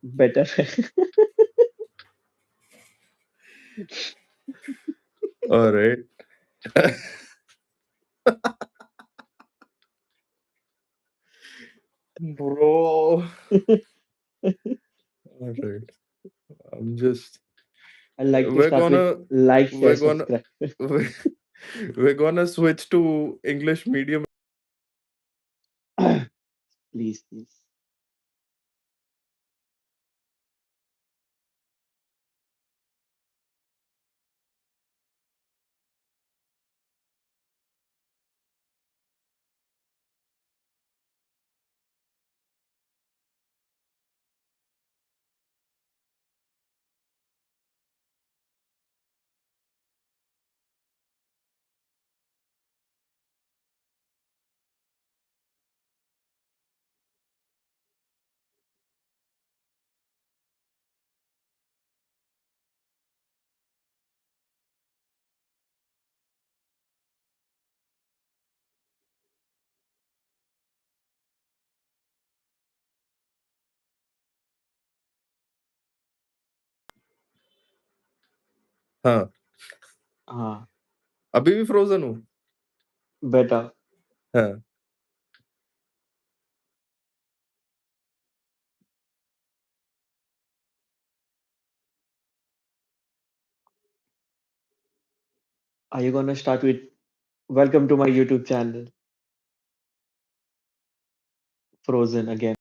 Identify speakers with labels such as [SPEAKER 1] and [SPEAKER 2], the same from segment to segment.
[SPEAKER 1] Better.
[SPEAKER 2] All right. Bro. All right. I'm just
[SPEAKER 1] I like to
[SPEAKER 2] we're
[SPEAKER 1] start with
[SPEAKER 2] gonna
[SPEAKER 1] like, share,
[SPEAKER 2] we're gonna
[SPEAKER 1] subscribe.
[SPEAKER 2] we're, we're gonna switch to English medium.
[SPEAKER 1] Please, please.
[SPEAKER 2] हाँ,
[SPEAKER 1] Ah,
[SPEAKER 2] अभी भी frozen हूँ।
[SPEAKER 1] better.
[SPEAKER 2] हाँ,
[SPEAKER 1] Are you gonna start with welcome to my YouTube channel, Frozen again?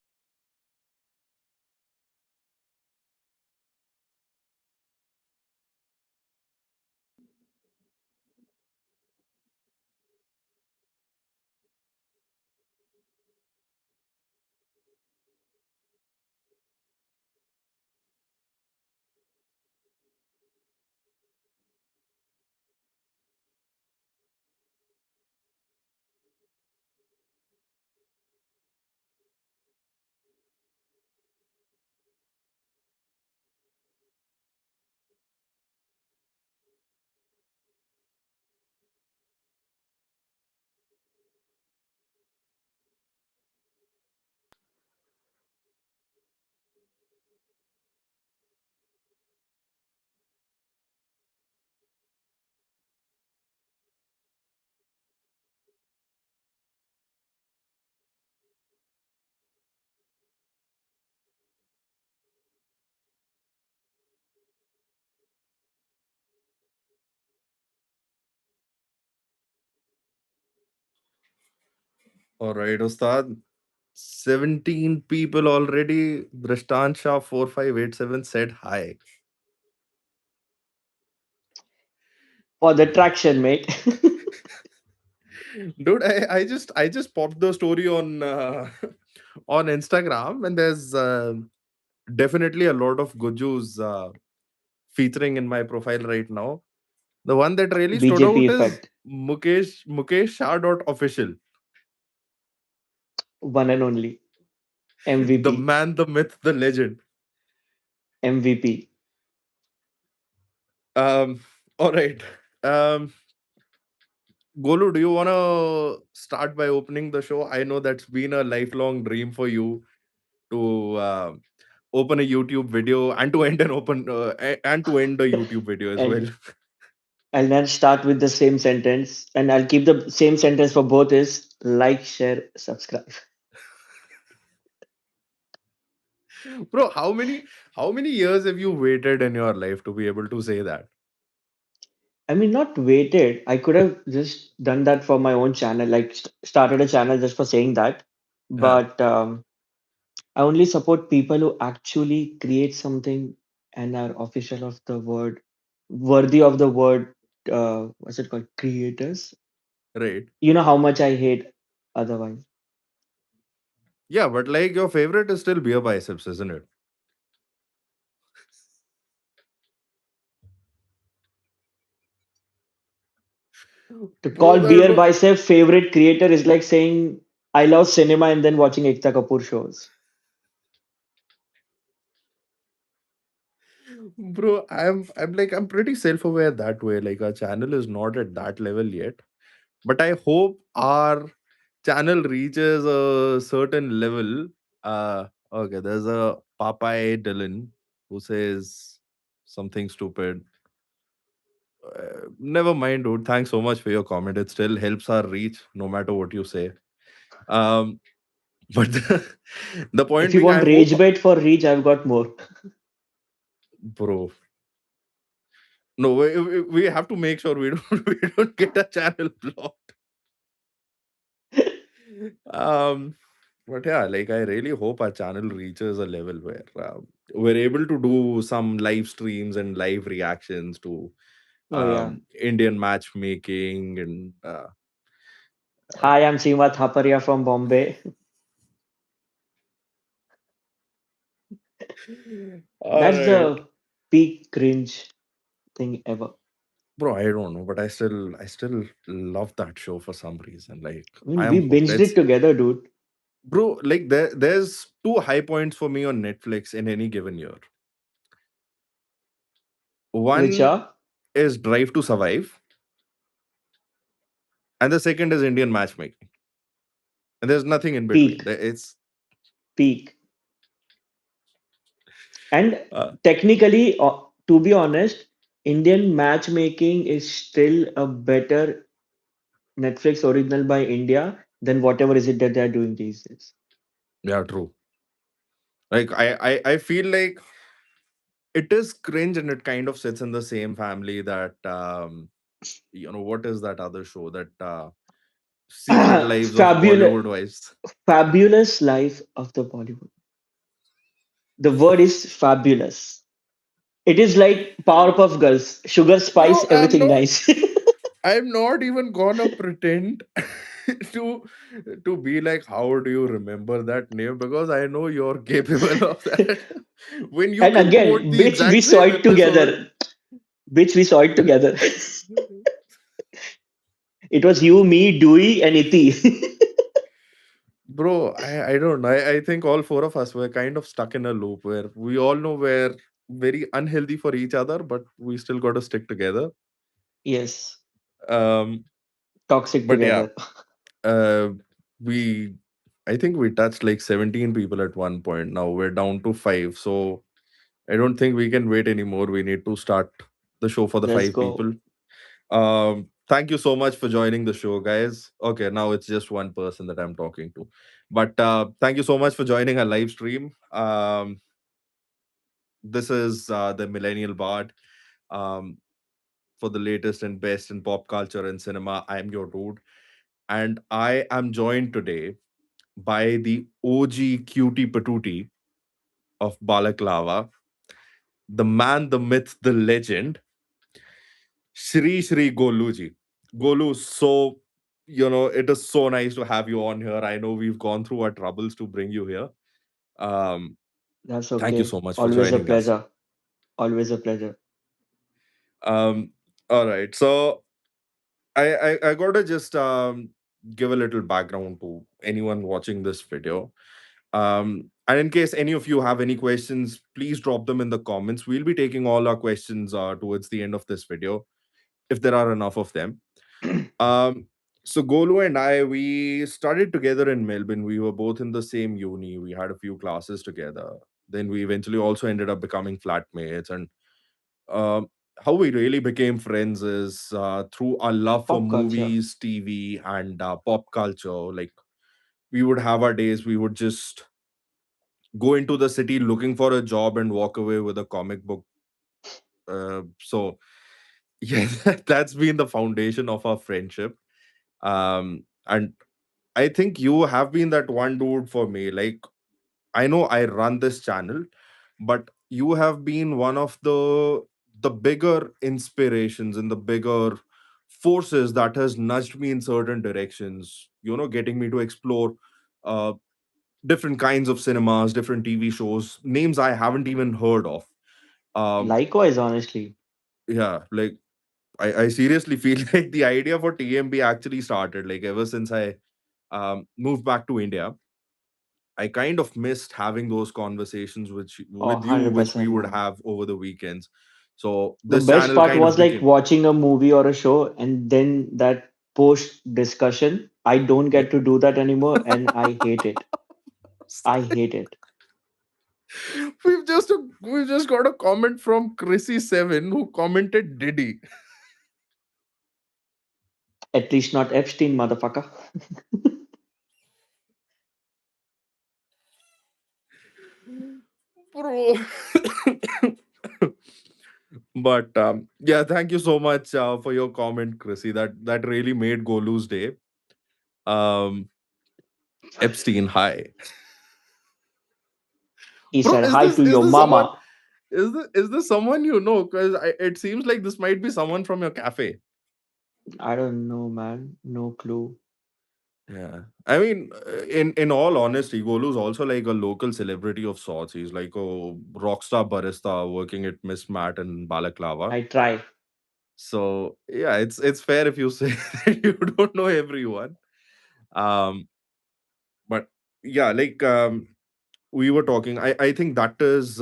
[SPEAKER 2] all right, Ustad. 17 people already. Drishtan Shah 4587 said hi.
[SPEAKER 1] For the traction, mate.
[SPEAKER 2] Dude, I just popped the story on on Instagram, and there's definitely a lot of Gujus featuring in my profile right now. The one that really stood
[SPEAKER 1] BJP
[SPEAKER 2] out is
[SPEAKER 1] effect,
[SPEAKER 2] Mukesh Shah dot official.
[SPEAKER 1] one and only
[SPEAKER 2] The
[SPEAKER 1] MVP,
[SPEAKER 2] man, the myth, the legend.
[SPEAKER 1] MVP.
[SPEAKER 2] All right. Um, Golu, do you want to start by opening the show? I know that's been a lifelong dream for you to open a YouTube video and to end an open and to end a YouTube video as well.
[SPEAKER 1] And I'll then start with the same sentence, and I'll keep the same sentence for both is like, share, subscribe.
[SPEAKER 2] Bro, how many years have you waited in your life to be able to say that?
[SPEAKER 1] I mean, not waited. I could have just done that for my own channel, like started a channel just for saying that.
[SPEAKER 2] Huh,
[SPEAKER 1] But I only support people who actually create something and are official of the word, worthy of the word. What's it called? Creators.
[SPEAKER 2] right.
[SPEAKER 1] You know how much I hate otherwise.
[SPEAKER 2] Yeah, but like your favorite is still beer biceps, isn't it?
[SPEAKER 1] To
[SPEAKER 2] Bro,
[SPEAKER 1] call
[SPEAKER 2] that
[SPEAKER 1] Beer Bicep favorite creator is like saying I love cinema and then watching Ekta Kapoor shows.
[SPEAKER 2] bro, I'm pretty self-aware that way. Like our channel is not at that level yet. But I hope our channel reaches a certain level Okay, there's a Popeye Dylan who says something stupid. Never mind, dude. Thanks so much for your comment. It still helps our reach, no matter what you say. Um, but the
[SPEAKER 1] If
[SPEAKER 2] point
[SPEAKER 1] you
[SPEAKER 2] being,
[SPEAKER 1] want
[SPEAKER 2] I hope,
[SPEAKER 1] rage bait for reach, I've got more.
[SPEAKER 2] bro. No, we have to make sure we don't we don't get a channel blocked. Um, but yeah, like I really hope our channel reaches a level where we're able to do some live streams and live reactions to
[SPEAKER 1] Oh yeah.
[SPEAKER 2] Indian matchmaking and
[SPEAKER 1] Hi, I'm Seema Thaparia from Bombay.
[SPEAKER 2] all
[SPEAKER 1] That's
[SPEAKER 2] right,
[SPEAKER 1] the peak cringe thing ever.
[SPEAKER 2] bro. I don't know, but I still love that show for some reason. Like
[SPEAKER 1] I mean,
[SPEAKER 2] I
[SPEAKER 1] we
[SPEAKER 2] am hooked.
[SPEAKER 1] binged it
[SPEAKER 2] It's
[SPEAKER 1] together, dude.
[SPEAKER 2] bro. Like there's two high points for me on Netflix in any given year.
[SPEAKER 1] Which
[SPEAKER 2] One
[SPEAKER 1] are
[SPEAKER 2] is Drive to Survive, and the second is Indian matchmaking. And there's nothing in between.
[SPEAKER 1] peak,
[SPEAKER 2] It's
[SPEAKER 1] peak. And
[SPEAKER 2] uh,
[SPEAKER 1] technically, to be honest, Indian matchmaking is still a better Netflix original by India than whatever is it that they're doing these days.
[SPEAKER 2] yeah, true. Like I feel like it is cringe and it kind of sits in the same family that what is that other show that Secret Lives of
[SPEAKER 1] Fabulous,
[SPEAKER 2] Bollywood Wives.
[SPEAKER 1] fabulous life of the Bollywood. The word is fabulous. It is like Powerpuff Girls, sugar, spice,
[SPEAKER 2] Bro,
[SPEAKER 1] everything nice.
[SPEAKER 2] I'm not even gonna pretend to be like, how do you remember that name? Because I know you're capable of that. When you
[SPEAKER 1] And
[SPEAKER 2] can quote
[SPEAKER 1] again,
[SPEAKER 2] the
[SPEAKER 1] bitch, we
[SPEAKER 2] exact
[SPEAKER 1] saw
[SPEAKER 2] same
[SPEAKER 1] it
[SPEAKER 2] episode.
[SPEAKER 1] together. Bitch, we saw it together. It was you, me, Dewey, and Iti.
[SPEAKER 2] Bro, I don't know. I think all four of us were kind of stuck in a loop where we all know we're very unhealthy for each other, but we still got to stick together.
[SPEAKER 1] Yes,
[SPEAKER 2] Um,
[SPEAKER 1] toxic
[SPEAKER 2] but yeah,
[SPEAKER 1] together.
[SPEAKER 2] uh, we I think we touched like 17 people at one point. Now we're down to five. So I don't think we can wait anymore. We need to start the show for the
[SPEAKER 1] Let's
[SPEAKER 2] five
[SPEAKER 1] go.
[SPEAKER 2] people. Thank you so much for joining the show, guys. Okay, now it's just one person that I'm talking to. But thank you so much for joining our live stream. This is the Millennial Bard. Um, for the latest and best in pop culture and cinema, I am your dude. And I am joined today by the OG cutie patootie of Balaklava, the man, the myth, the legend, Shri Goluji. Golu, so it is so nice to have you on here. I know we've gone through our troubles to bring you here. Um,
[SPEAKER 1] That's
[SPEAKER 2] Thank you
[SPEAKER 1] okay.
[SPEAKER 2] so much for
[SPEAKER 1] Always a
[SPEAKER 2] joining us.
[SPEAKER 1] pleasure. Always a pleasure.
[SPEAKER 2] Um, all right, so I gotta just give a little background to anyone watching this video. And in case any of you have any questions, please drop them in the comments. We'll be taking all our questions towards the end of this video, if there are enough of them. Um, so Golu and I, we studied together in Melbourne. We were both in the same uni. We had a few classes together. Then we eventually also ended up becoming flatmates. And um, how we really became friends is through our love for
[SPEAKER 1] Pop culture.
[SPEAKER 2] movies, TV, and pop culture. Like we would have our days. We would just go into the city looking for a job and walk away with a comic book. So yeah, that's been the foundation of our friendship. And I think you have been that one dude for me. Like, I know I run this channel, but you have been one of the bigger inspirations and the bigger forces that has nudged me in certain directions. Getting me to explore uh, different kinds of cinemas, different TV shows, names I haven't even heard of. Um,
[SPEAKER 1] Likewise, honestly.
[SPEAKER 2] yeah, like I seriously feel like the idea for TMB actually started like ever since I moved back to India. I kind of missed having those conversations
[SPEAKER 1] Oh,
[SPEAKER 2] with you, which we
[SPEAKER 1] 100%,
[SPEAKER 2] would
[SPEAKER 1] man.
[SPEAKER 2] have over the weekends. So
[SPEAKER 1] The
[SPEAKER 2] this
[SPEAKER 1] best
[SPEAKER 2] channel
[SPEAKER 1] part
[SPEAKER 2] kind of
[SPEAKER 1] was like
[SPEAKER 2] became,
[SPEAKER 1] watching a movie or a show and then that post discussion. I don't
[SPEAKER 2] yeah.
[SPEAKER 1] get to do that anymore and I hate it. I hate it.
[SPEAKER 2] we've just got a comment from Chrissy7 who commented Diddy.
[SPEAKER 1] At least not Epstein, motherfucker.
[SPEAKER 2] Bro. But yeah, thank you so much for your comment, Chrissy. That really made Golu's day. Um, Epstein, hi,
[SPEAKER 1] He
[SPEAKER 2] bro.
[SPEAKER 1] said hi to your
[SPEAKER 2] Someone?
[SPEAKER 1] mama.
[SPEAKER 2] Is this someone you know? Because it seems like this might be someone from your cafe.
[SPEAKER 1] I don't know, man. No clue.
[SPEAKER 2] Yeah, I mean, in all honesty, Golu's also like a local celebrity of sorts. He's like a rock star barista working at Miss Matt and Balaclava.
[SPEAKER 1] I try.
[SPEAKER 2] So yeah, it's fair if you say that you don't know everyone. Um, but yeah, like we were talking. I think that is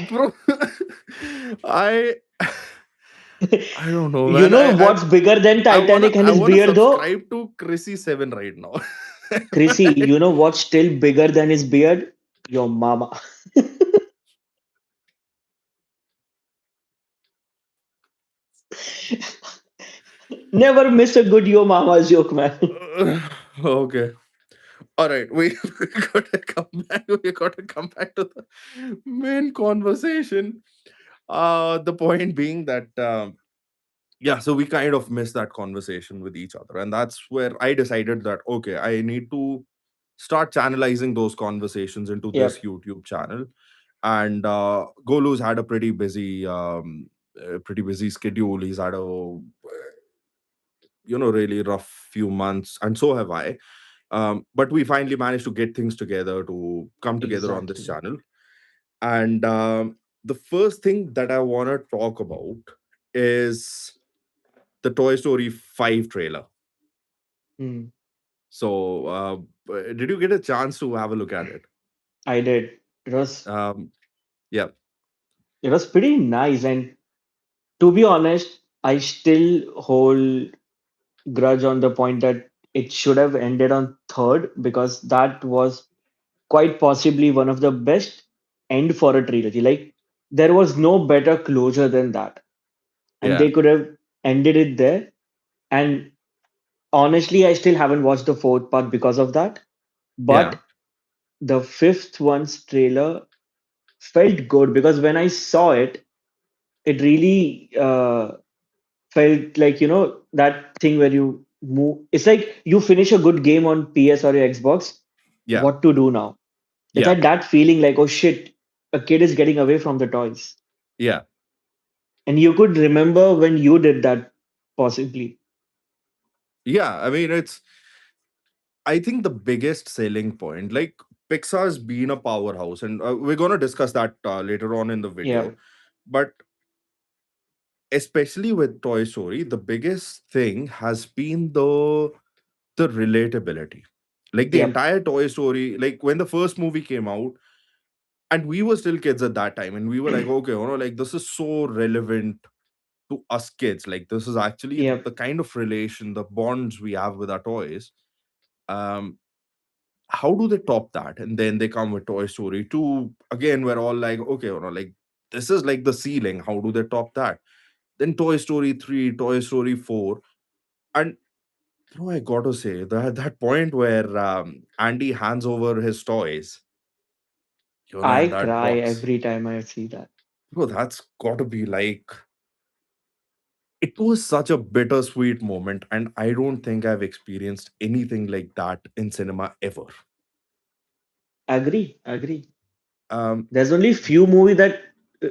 [SPEAKER 2] bro. I I don't know,
[SPEAKER 1] You
[SPEAKER 2] man.
[SPEAKER 1] know what's bigger than Titanic and
[SPEAKER 2] I
[SPEAKER 1] his
[SPEAKER 2] wanna
[SPEAKER 1] beard, though?
[SPEAKER 2] subscribe to Chrissy7 right now.
[SPEAKER 1] Chrissy, you know what's still bigger than his beard? Your mama. Never miss a good Yo Mama joke, man.
[SPEAKER 2] Okay. All right. We gotta come back. We gotta come back to the main conversation. The point being that yeah, so we kind of missed that conversation with each other, and that's where I decided that okay, I need to start channelizing those conversations into this
[SPEAKER 1] Yep,
[SPEAKER 2] YouTube channel. And Golu's had a pretty busy schedule. He's had a really rough few months, and so have I. But we finally managed to get things together to come together on this
[SPEAKER 1] exactly.
[SPEAKER 2] channel. And the first thing that I want to talk about is the Toy Story 5 trailer.
[SPEAKER 1] Hmm.
[SPEAKER 2] So, did you get a chance to have a look at it?
[SPEAKER 1] I did. It was
[SPEAKER 2] Um, yeah,
[SPEAKER 1] it was pretty nice, and to be honest, I still hold grudge on the point that it should have ended on third because that was quite possibly one of the best end for a trilogy. Like there was no better closure than that, and
[SPEAKER 2] yeah,
[SPEAKER 1] they could have ended it there. And honestly, I still haven't watched the fourth part because of that.
[SPEAKER 2] yeah,
[SPEAKER 1] But the fifth one's trailer felt good because when I saw it, it really felt like that thing where you move. It's like you finish a good game on PS or your Xbox.
[SPEAKER 2] yeah,
[SPEAKER 1] What to do now? It's
[SPEAKER 2] yeah,
[SPEAKER 1] like that feeling like, oh shit, a kid is getting away from the toys.
[SPEAKER 2] yeah,
[SPEAKER 1] And you could remember when you did that, possibly.
[SPEAKER 2] yeah. I mean, I think the biggest selling point, like Pixar's been a powerhouse, and we're going to discuss that later on in the
[SPEAKER 1] Yeah,
[SPEAKER 2] video. But especially with Toy Story, the biggest thing has been the relatability. Like the
[SPEAKER 1] yep,
[SPEAKER 2] entire Toy Story, like when the first movie came out, and we were still kids at that time, and we were like, okay, like this is so relevant to us kids. Like this is actually
[SPEAKER 1] yep,
[SPEAKER 2] the kind of relation, the bonds we have with our toys. Um, how do they top that? And then they come with Toy Story 2. Again, we're all like, okay, like this is like the ceiling. How do they top that? Then Toy Story 3, Toy Story 4. And I gotta say, that point where Andy hands over his toys,
[SPEAKER 1] I
[SPEAKER 2] in that
[SPEAKER 1] cry
[SPEAKER 2] box,
[SPEAKER 1] every time I see that.
[SPEAKER 2] that's gotta be like, it was such a bittersweet moment. And I don't think I've experienced anything like that in cinema ever.
[SPEAKER 1] Agree, agree.
[SPEAKER 2] Um,
[SPEAKER 1] There's only few movie that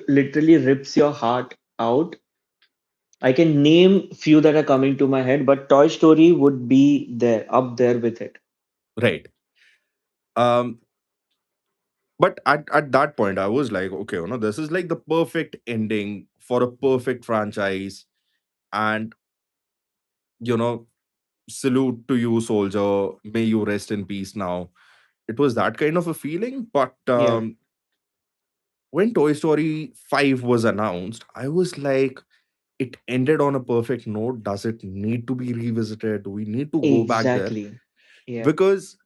[SPEAKER 1] literally rips your heart out. I can name few that are coming to my head, but Toy Story would be there, up there with it.
[SPEAKER 2] right. Um, but at that point, I was like, okay, this is like the perfect ending for a perfect franchise. And, you know, salute to you, soldier. May you rest in peace now. It was that kind of a feeling. But
[SPEAKER 1] Yeah,
[SPEAKER 2] when Toy Story 5 was announced, I was like, it ended on a perfect note. Does it need to be revisited? Do we need to go back there?
[SPEAKER 1] Exactly. Yeah.
[SPEAKER 2] Because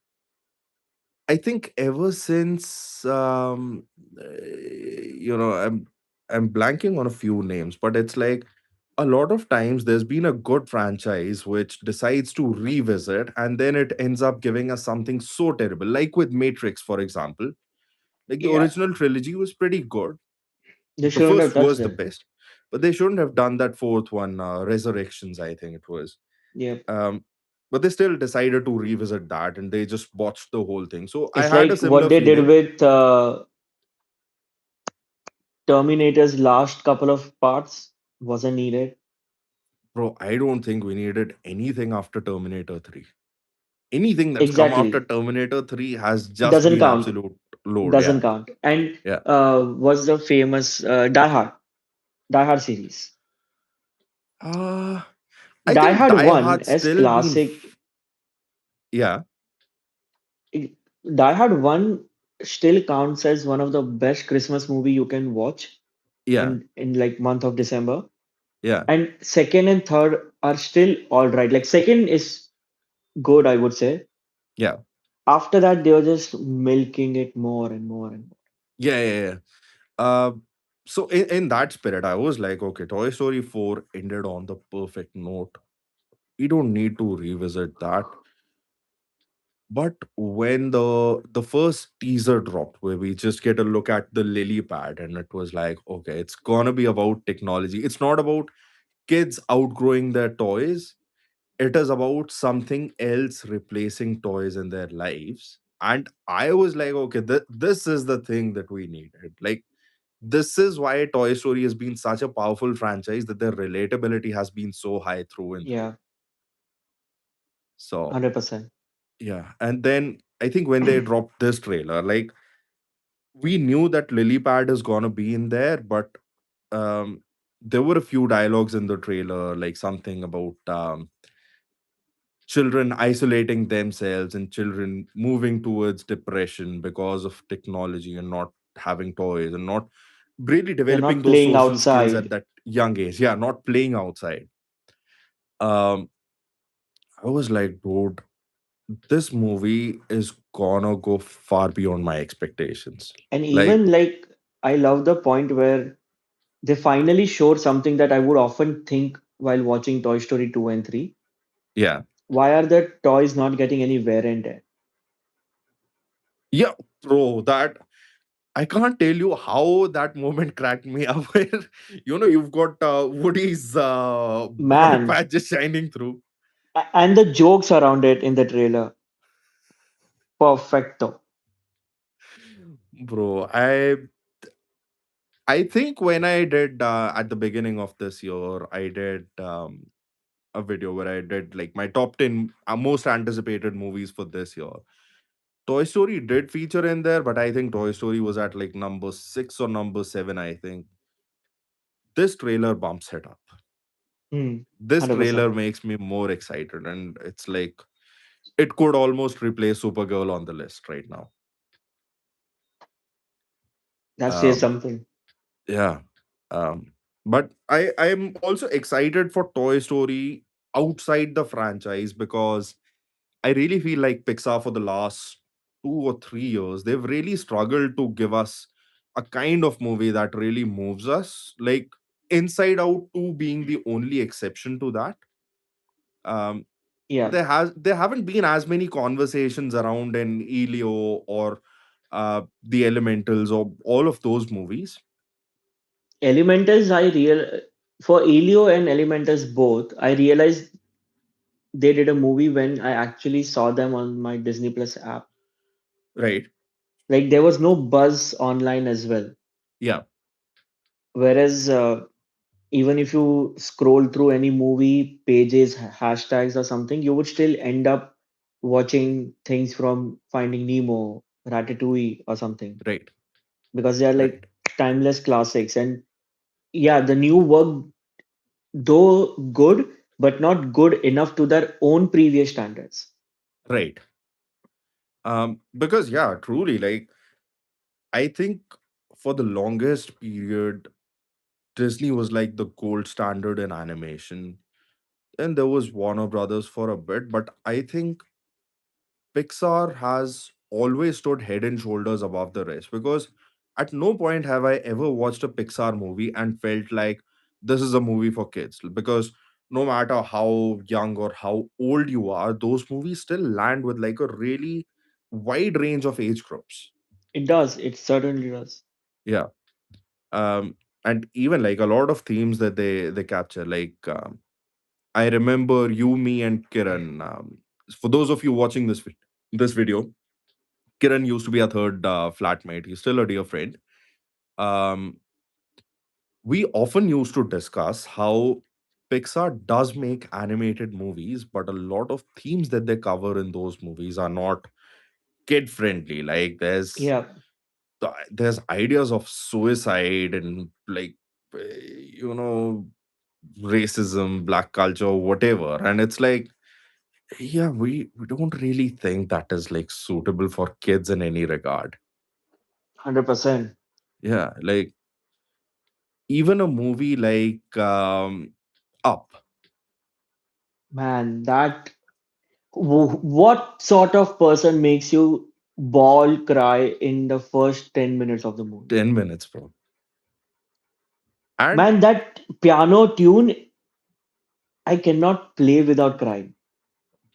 [SPEAKER 2] I think ever since I'm blanking on a few names, but it's like a lot of times there's been a good franchise which decides to revisit and then it ends up giving us something so terrible. Like with Matrix, for example. Like the
[SPEAKER 1] Yeah.
[SPEAKER 2] original trilogy was pretty good.
[SPEAKER 1] They
[SPEAKER 2] The
[SPEAKER 1] shouldn't have
[SPEAKER 2] first
[SPEAKER 1] touched
[SPEAKER 2] was the
[SPEAKER 1] them.
[SPEAKER 2] best, but they shouldn't have done that fourth one, Resurrections, I think it was.
[SPEAKER 1] Yep.
[SPEAKER 2] Um, but they still decided to revisit that and they just botched the whole thing. So I
[SPEAKER 1] It's
[SPEAKER 2] had a
[SPEAKER 1] like what
[SPEAKER 2] similar
[SPEAKER 1] they did
[SPEAKER 2] feeling.
[SPEAKER 1] with Terminator's last couple of parts wasn't needed.
[SPEAKER 2] Bro, I don't think we needed anything after Terminator 3. Anything that's come after
[SPEAKER 1] Exactly.
[SPEAKER 2] Terminator 3 has just
[SPEAKER 1] Doesn't
[SPEAKER 2] been
[SPEAKER 1] count.
[SPEAKER 2] absolute load.
[SPEAKER 1] Doesn't
[SPEAKER 2] Yeah.
[SPEAKER 1] count. And
[SPEAKER 2] Yeah.
[SPEAKER 1] was the famous Die Hard? Die Hard series.
[SPEAKER 2] Uh, I
[SPEAKER 1] Die
[SPEAKER 2] think
[SPEAKER 1] Hard
[SPEAKER 2] Die
[SPEAKER 1] 1
[SPEAKER 2] Hard
[SPEAKER 1] as
[SPEAKER 2] still been.
[SPEAKER 1] classic.
[SPEAKER 2] Yeah.
[SPEAKER 1] Die Hard 1 still counts as one of the best Christmas movie you can watch
[SPEAKER 2] Yeah.
[SPEAKER 1] in like month of December.
[SPEAKER 2] Yeah.
[SPEAKER 1] And second and third are still all right. Like second is good, I would say.
[SPEAKER 2] Yeah.
[SPEAKER 1] After that, they were just milking it more and more and more.
[SPEAKER 2] Yeah. Yeah. Yeah. Uh, so in that spirit, I was like, okay, Toy Story 4 ended on the perfect note. We don't need to revisit that. But when the first teaser dropped, where we just get a look at the lily pad, and it was like, okay, it's gonna be about technology. It's not about kids outgrowing their toys. It is about something else replacing toys in their lives. And I was like, okay, this is the thing that we needed. Like, this is why Toy Story has been such a powerful franchise, that their relatability has been so high through and through.
[SPEAKER 1] Yeah,
[SPEAKER 2] So
[SPEAKER 1] 100%.
[SPEAKER 2] yeah. And then I think when they dropped this trailer, like, we knew that lily pad is gonna be in there, but um there were a few dialogues in the trailer, like something about children isolating themselves and children moving towards depression because of technology and not having toys and not really
[SPEAKER 1] They're
[SPEAKER 2] developing
[SPEAKER 1] not
[SPEAKER 2] those
[SPEAKER 1] playing
[SPEAKER 2] social skills at
[SPEAKER 1] outside.
[SPEAKER 2] that young age. Yeah, not playing outside. um I was like, dude, this movie is gonna go far beyond my expectations.
[SPEAKER 1] And
[SPEAKER 2] Like,
[SPEAKER 1] even like, I love the point where they finally showed something that I would often think while watching Toy Story 2 and 3.
[SPEAKER 2] yeah.
[SPEAKER 1] Why are the toys not getting any wear and tear?
[SPEAKER 2] Yeah, bro, that I can't tell you how that moment cracked me up. Where you've got Woody's body
[SPEAKER 1] Man,
[SPEAKER 2] patch just shining through.
[SPEAKER 1] and the jokes around it in the trailer. Perfecto.
[SPEAKER 2] Bro, I think when I did at the beginning of this year, I did a video where I did like my top 10 most anticipated movies for this year. Toy Story did feature in there, but I think Toy Story was at like number 6 or number 7, I think. This trailer bumps it up.
[SPEAKER 1] Hmm.
[SPEAKER 2] This
[SPEAKER 1] 100%.
[SPEAKER 2] trailer makes me more excited, and it's like it could almost replace Supergirl on the list right now.
[SPEAKER 1] That says
[SPEAKER 2] Um,
[SPEAKER 1] something.
[SPEAKER 2] yeah. But I'm also excited for Toy Story outside the franchise, because I really feel like Pixar for the last 2 or 3 years, they've really struggled to give us a kind of movie that really moves us. Like Inside Out 2 being the only exception to that. Um,
[SPEAKER 1] Yeah.
[SPEAKER 2] there haven't been as many conversations around in Elio or the Elementals or all of those movies.
[SPEAKER 1] Elementals, for Elio and Elementals both, I realized they did a movie when I actually saw them on my Disney Plus app.
[SPEAKER 2] Right.
[SPEAKER 1] Like there was no buzz online as well.
[SPEAKER 2] Yeah.
[SPEAKER 1] Whereas even if you scroll through any movie pages, hashtags or something, you would still end up watching things from Finding Nemo, Ratatouille or something,
[SPEAKER 2] Right.
[SPEAKER 1] because they are like
[SPEAKER 2] Right.
[SPEAKER 1] timeless classics. And yeah, the new work, though good, but not good enough to their own previous standards.
[SPEAKER 2] Right. Because yeah, truly, like, I think for the longest period, Disney was like the gold standard in animation. And there was Warner Brothers for a bit, but I think Pixar has always stood head and shoulders above the rest, because at no point have I ever watched a Pixar movie and felt like this is a movie for kids. Because no matter how young or how old you are, those movies still land with like a really wide range of age groups.
[SPEAKER 1] It does. It certainly does.
[SPEAKER 2] Yeah. And even like a lot of themes that they capture, like I remember You, Me, and Kiran. For those of you watching this video, Kiran used to be a third flatmate. He's still a dear friend. Um, we often used to discuss how Pixar does make animated movies, but a lot of themes that they cover in those movies are not kid friendly. Like
[SPEAKER 1] Yeah,
[SPEAKER 2] there's ideas of suicide and like you know, racism, black culture, whatever, and it's like, yeah, we don't really think that is like suitable for kids in any regard.
[SPEAKER 1] 100%.
[SPEAKER 2] Yeah, like even a movie like Up.
[SPEAKER 1] Man, that what sort of person makes you bawl cry in the first 10 minutes of the movie?
[SPEAKER 2] 10 minutes, bro. And
[SPEAKER 1] Man, that piano tune, I cannot play without crying.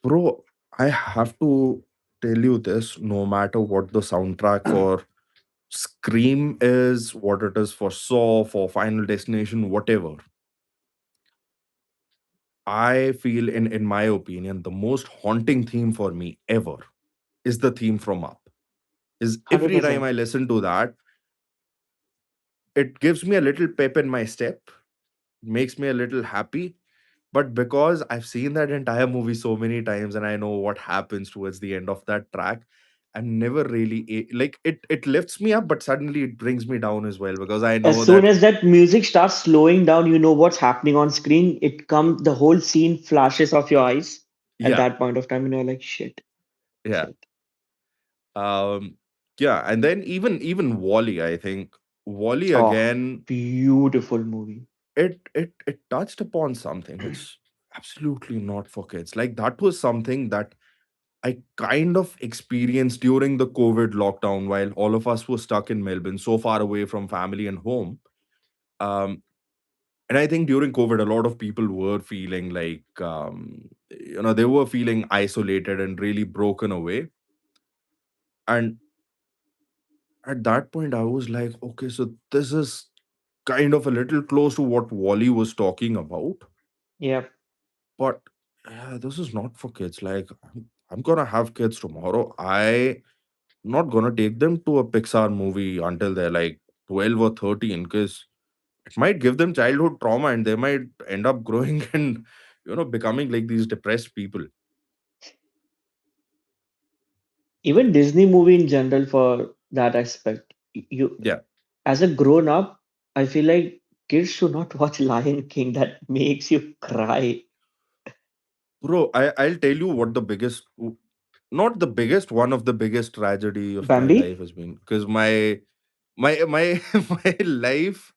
[SPEAKER 2] bro, I have to tell you this, no matter what the soundtrack for Scream is, what it is for Saw, for Final Destination, whatever, I feel, in my opinion, the most haunting theme for me ever is the theme from Up. Is every time
[SPEAKER 1] 100%.
[SPEAKER 2] I listen to that, it gives me a little pep in my step, makes me a little happy. But because I've seen that entire movie so many times and I know what happens towards the end of that track, I'm never really like it lifts me up, but suddenly it brings me down as well, because I
[SPEAKER 1] As
[SPEAKER 2] know
[SPEAKER 1] soon
[SPEAKER 2] that,
[SPEAKER 1] as that music starts slowing down, you know what's happening on screen. It comes, the whole scene flashes off your eyes at
[SPEAKER 2] yeah,
[SPEAKER 1] that point of time, and you're like, shit,
[SPEAKER 2] yeah.
[SPEAKER 1] shit.
[SPEAKER 2] Um yeah, and then even Wally, I think Wally
[SPEAKER 1] Oh,
[SPEAKER 2] again,
[SPEAKER 1] beautiful movie.
[SPEAKER 2] it touched upon something which absolutely not for kids. Like that was something that I kind of experienced during the COVID lockdown while all of us were stuck in Melbourne, so far away from family and home. Um, and I think during COVID, a lot of people were feeling like, they were feeling isolated and really broken away. And at that point, I was like, okay, so this is kind of a little close to what Wally was talking about.
[SPEAKER 1] Yep,
[SPEAKER 2] But yeah, this is not for kids. Like, I'm gonna have kids tomorrow. I not gonna take them to a Pixar movie until they're like 12 or 13, because it might give them childhood trauma and they might end up growing and becoming like these depressed people.
[SPEAKER 1] even Disney movie in general for that aspect. You,
[SPEAKER 2] Yeah.
[SPEAKER 1] as a grown up, I feel like kids should not watch Lion King. That makes you cry.
[SPEAKER 2] Bro, I'll tell you what the biggest, not the biggest, one of the biggest tragedy of my
[SPEAKER 1] Bambi?
[SPEAKER 2] life has been, because my my life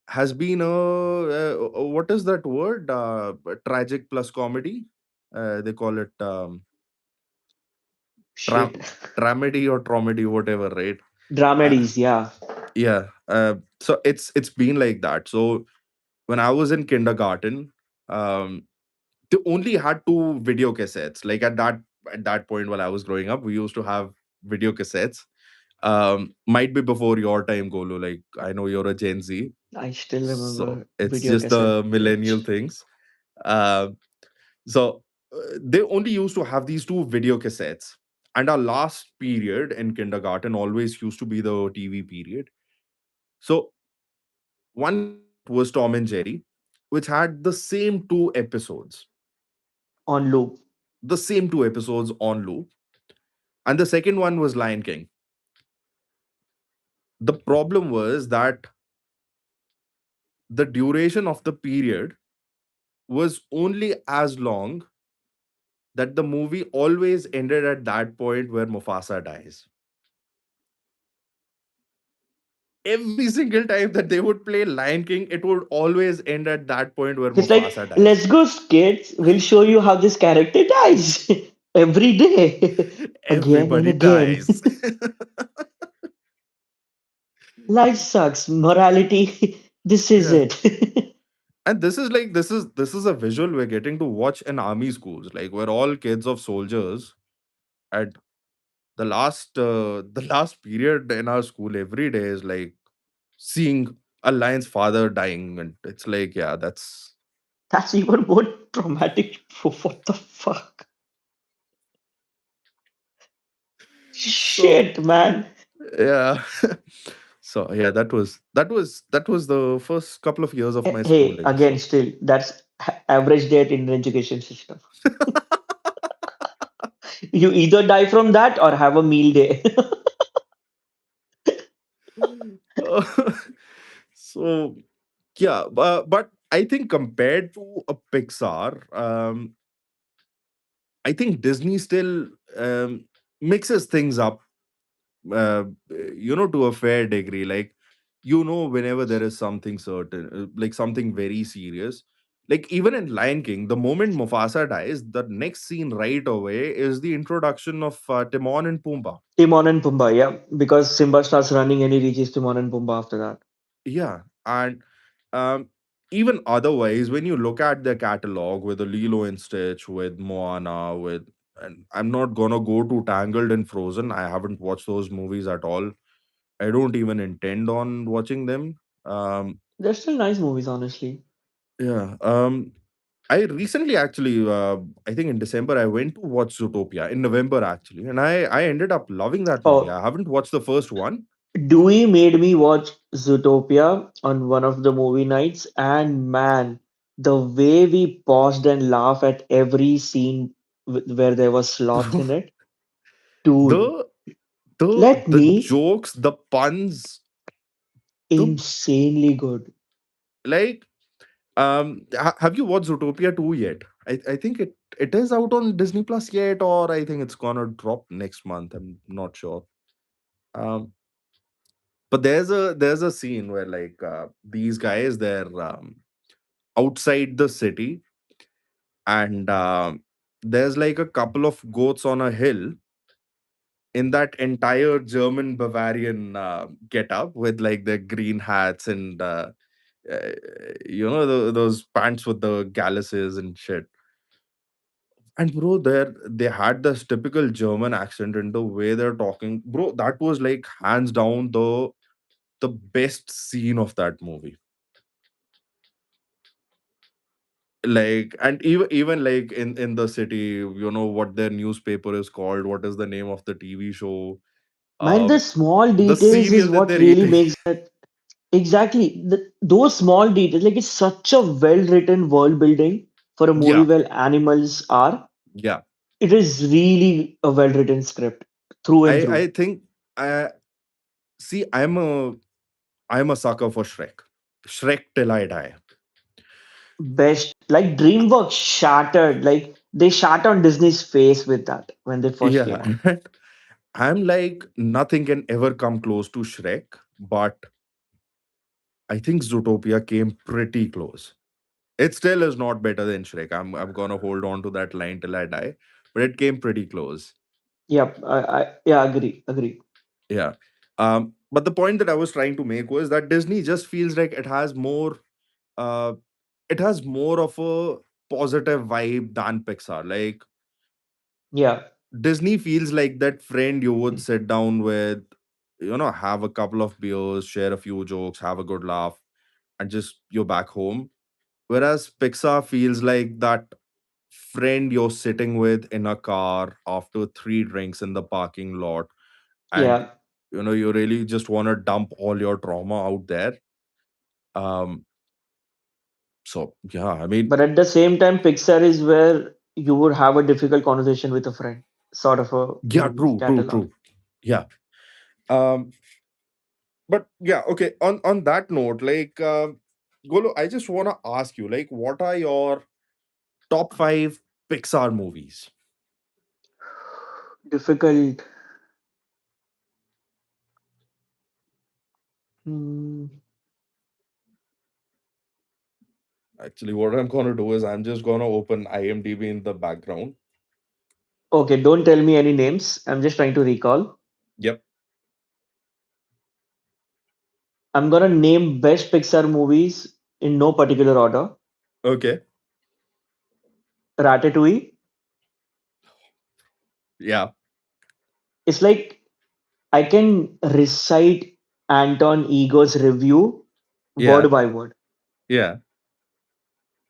[SPEAKER 2] has been what is that word, tragic plus comedy, they call it
[SPEAKER 1] Shit.
[SPEAKER 2] dramedy or traumedy, whatever, right? uh,
[SPEAKER 1] Dramedies, yeah.
[SPEAKER 2] yeah. So it's been like that. So when I was in kindergarten, um they only had two video cassettes. Like at that point while I was growing up, we used to have video cassettes. Might be before your time, Golu. Like I know you're a Gen Z,
[SPEAKER 1] I still
[SPEAKER 2] so
[SPEAKER 1] remember
[SPEAKER 2] it's
[SPEAKER 1] video
[SPEAKER 2] just
[SPEAKER 1] cassette
[SPEAKER 2] the millennial
[SPEAKER 1] age.
[SPEAKER 2] things. Um so uh, they only used to have these two video cassettes, and our last period in kindergarten always used to be the TV period. So one cassette was Tom and Jerry, which had
[SPEAKER 1] On loop.
[SPEAKER 2] the same two episodes on loop, and the second one was Lion King. The problem was that the duration of the period was only as long that the movie always ended at that point where Mufasa dies. Every single time that they would play Lion King, it would always end at that point where
[SPEAKER 1] It's like,
[SPEAKER 2] Mufasa
[SPEAKER 1] let's
[SPEAKER 2] dies.
[SPEAKER 1] go, kids. We'll show you how this character dies every day, again and
[SPEAKER 2] Everybody
[SPEAKER 1] again.
[SPEAKER 2] dies.
[SPEAKER 1] Life sucks. Morality. This is
[SPEAKER 2] Yeah.
[SPEAKER 1] it.
[SPEAKER 2] And this is a visual we're getting to watch in army schools. Like we're all kids of soldiers at the last period in our school every day is like seeing a lion's father dying, and it's like, yeah, that's
[SPEAKER 1] That's even more traumatic. What the fuck?
[SPEAKER 2] so
[SPEAKER 1] Shit, man.
[SPEAKER 2] yeah. So yeah, that was the first couple of years of my
[SPEAKER 1] Hey,
[SPEAKER 2] schooling.
[SPEAKER 1] again,
[SPEAKER 2] So
[SPEAKER 1] still, that's average day at Indian education system. You either die from that or have a meal day.
[SPEAKER 2] Uh, so yeah, but I think compared to a Pixar, I think Disney still mixes things up, uh, to a fair degree. Like, whenever there is something certain, like something very serious, like even in Lion King, the moment Mufasa dies, the next scene right away is the introduction of Timon and Pumbaa.
[SPEAKER 1] Timon and Pumbaa, yeah, because Simba starts running and he reaches Timon and Pumbaa after that.
[SPEAKER 2] Yeah, and um, even otherwise, when you look at the catalog with the Lilo and Stitch, with Moana, and I'm not gonna go to Tangled and Frozen. I haven't watched those movies at all. I don't even intend on watching them. Um,
[SPEAKER 1] They're still nice movies, honestly.
[SPEAKER 2] yeah. I recently actually, I think in December, I went to watch Zootopia in November actually, and I ended up loving that movie.
[SPEAKER 1] Oh,
[SPEAKER 2] I haven't watched the first one.
[SPEAKER 1] Dewey made me watch Zootopia on one of the movie nights, and man, the way we paused and laughed at every scene where there was sloths in it, dude,
[SPEAKER 2] the the
[SPEAKER 1] let
[SPEAKER 2] the
[SPEAKER 1] me
[SPEAKER 2] jokes, the puns, the
[SPEAKER 1] insanely good.
[SPEAKER 2] like. Have you watched Zootopia 2 yet? I think it is out on Disney Plus yet, or I think it's gonna drop next month. I'm not sure. Um, but there's a scene where like these guys, they're outside the city, and there's like a couple of goats on a hill in that entire German Bavarian get up with like their green hats and uh, those pants with the galluses and shit. And bro, they had this typical German accent and the way they're talking, bro. That was like hands down the best scene of that movie. Like, and even like in the city, what their newspaper is called, what is the name of the TV show,
[SPEAKER 1] Man, the
[SPEAKER 2] um,
[SPEAKER 1] small
[SPEAKER 2] the
[SPEAKER 1] details is
[SPEAKER 2] cereal that
[SPEAKER 1] what
[SPEAKER 2] they're
[SPEAKER 1] really
[SPEAKER 2] eating.
[SPEAKER 1] makes it. Exactly. Those small details, like it's such a well-written world building for a movie
[SPEAKER 2] Yeah,
[SPEAKER 1] where animals are.
[SPEAKER 2] yeah.
[SPEAKER 1] It is really a well-written script through and
[SPEAKER 2] I
[SPEAKER 1] through.
[SPEAKER 2] think see, I'm a sucker for Shrek. Shrek till I die.
[SPEAKER 1] Best, like DreamWorks shattered, like they shat on Disney's face with that when they first
[SPEAKER 2] Yeah,
[SPEAKER 1] came out.
[SPEAKER 2] and I'm like, nothing can ever come close to Shrek, but I think Zootopia came pretty close. It still is not better than Shrek. I'm gonna hold on to that line till I die, but it came pretty close.
[SPEAKER 1] Yep, I yeah, agree.
[SPEAKER 2] Yeah. But the point that I was trying to make was that Disney just feels like uh it has more of a positive vibe than Pixar. Like
[SPEAKER 1] Yeah,
[SPEAKER 2] Disney feels like that friend you would sit down with, have a couple of beers, share a few jokes, have a good laugh, and just you're back home. Whereas Pixar feels like that friend you're sitting with in a car after three drinks in the parking lot, and
[SPEAKER 1] yeah.
[SPEAKER 2] you really just want to dump all your trauma out there. Um, so yeah, I mean,
[SPEAKER 1] But at the same time, Pixar is where you would have a difficult conversation with a friend, sort of a
[SPEAKER 2] yeah,
[SPEAKER 1] movie
[SPEAKER 2] true, true,
[SPEAKER 1] catalog.
[SPEAKER 2] true. Yeah. Um, but yeah, okay. On that note, like, Golo, I just want to ask you, like, what are your top five Pixar movies?
[SPEAKER 1] Difficult. Hmm.
[SPEAKER 2] Actually, what I'm gonna do is I'm just gonna open IMDb in the background.
[SPEAKER 1] Okay, don't tell me any names. I'm just trying to recall.
[SPEAKER 2] Yep.
[SPEAKER 1] I'm gonna name best Pixar movies in no particular order.
[SPEAKER 2] Okay.
[SPEAKER 1] Ratatouille.
[SPEAKER 2] Yeah.
[SPEAKER 1] It's like I can recite Anton Ego's review word
[SPEAKER 2] Yeah.
[SPEAKER 1] by word.
[SPEAKER 2] Yeah.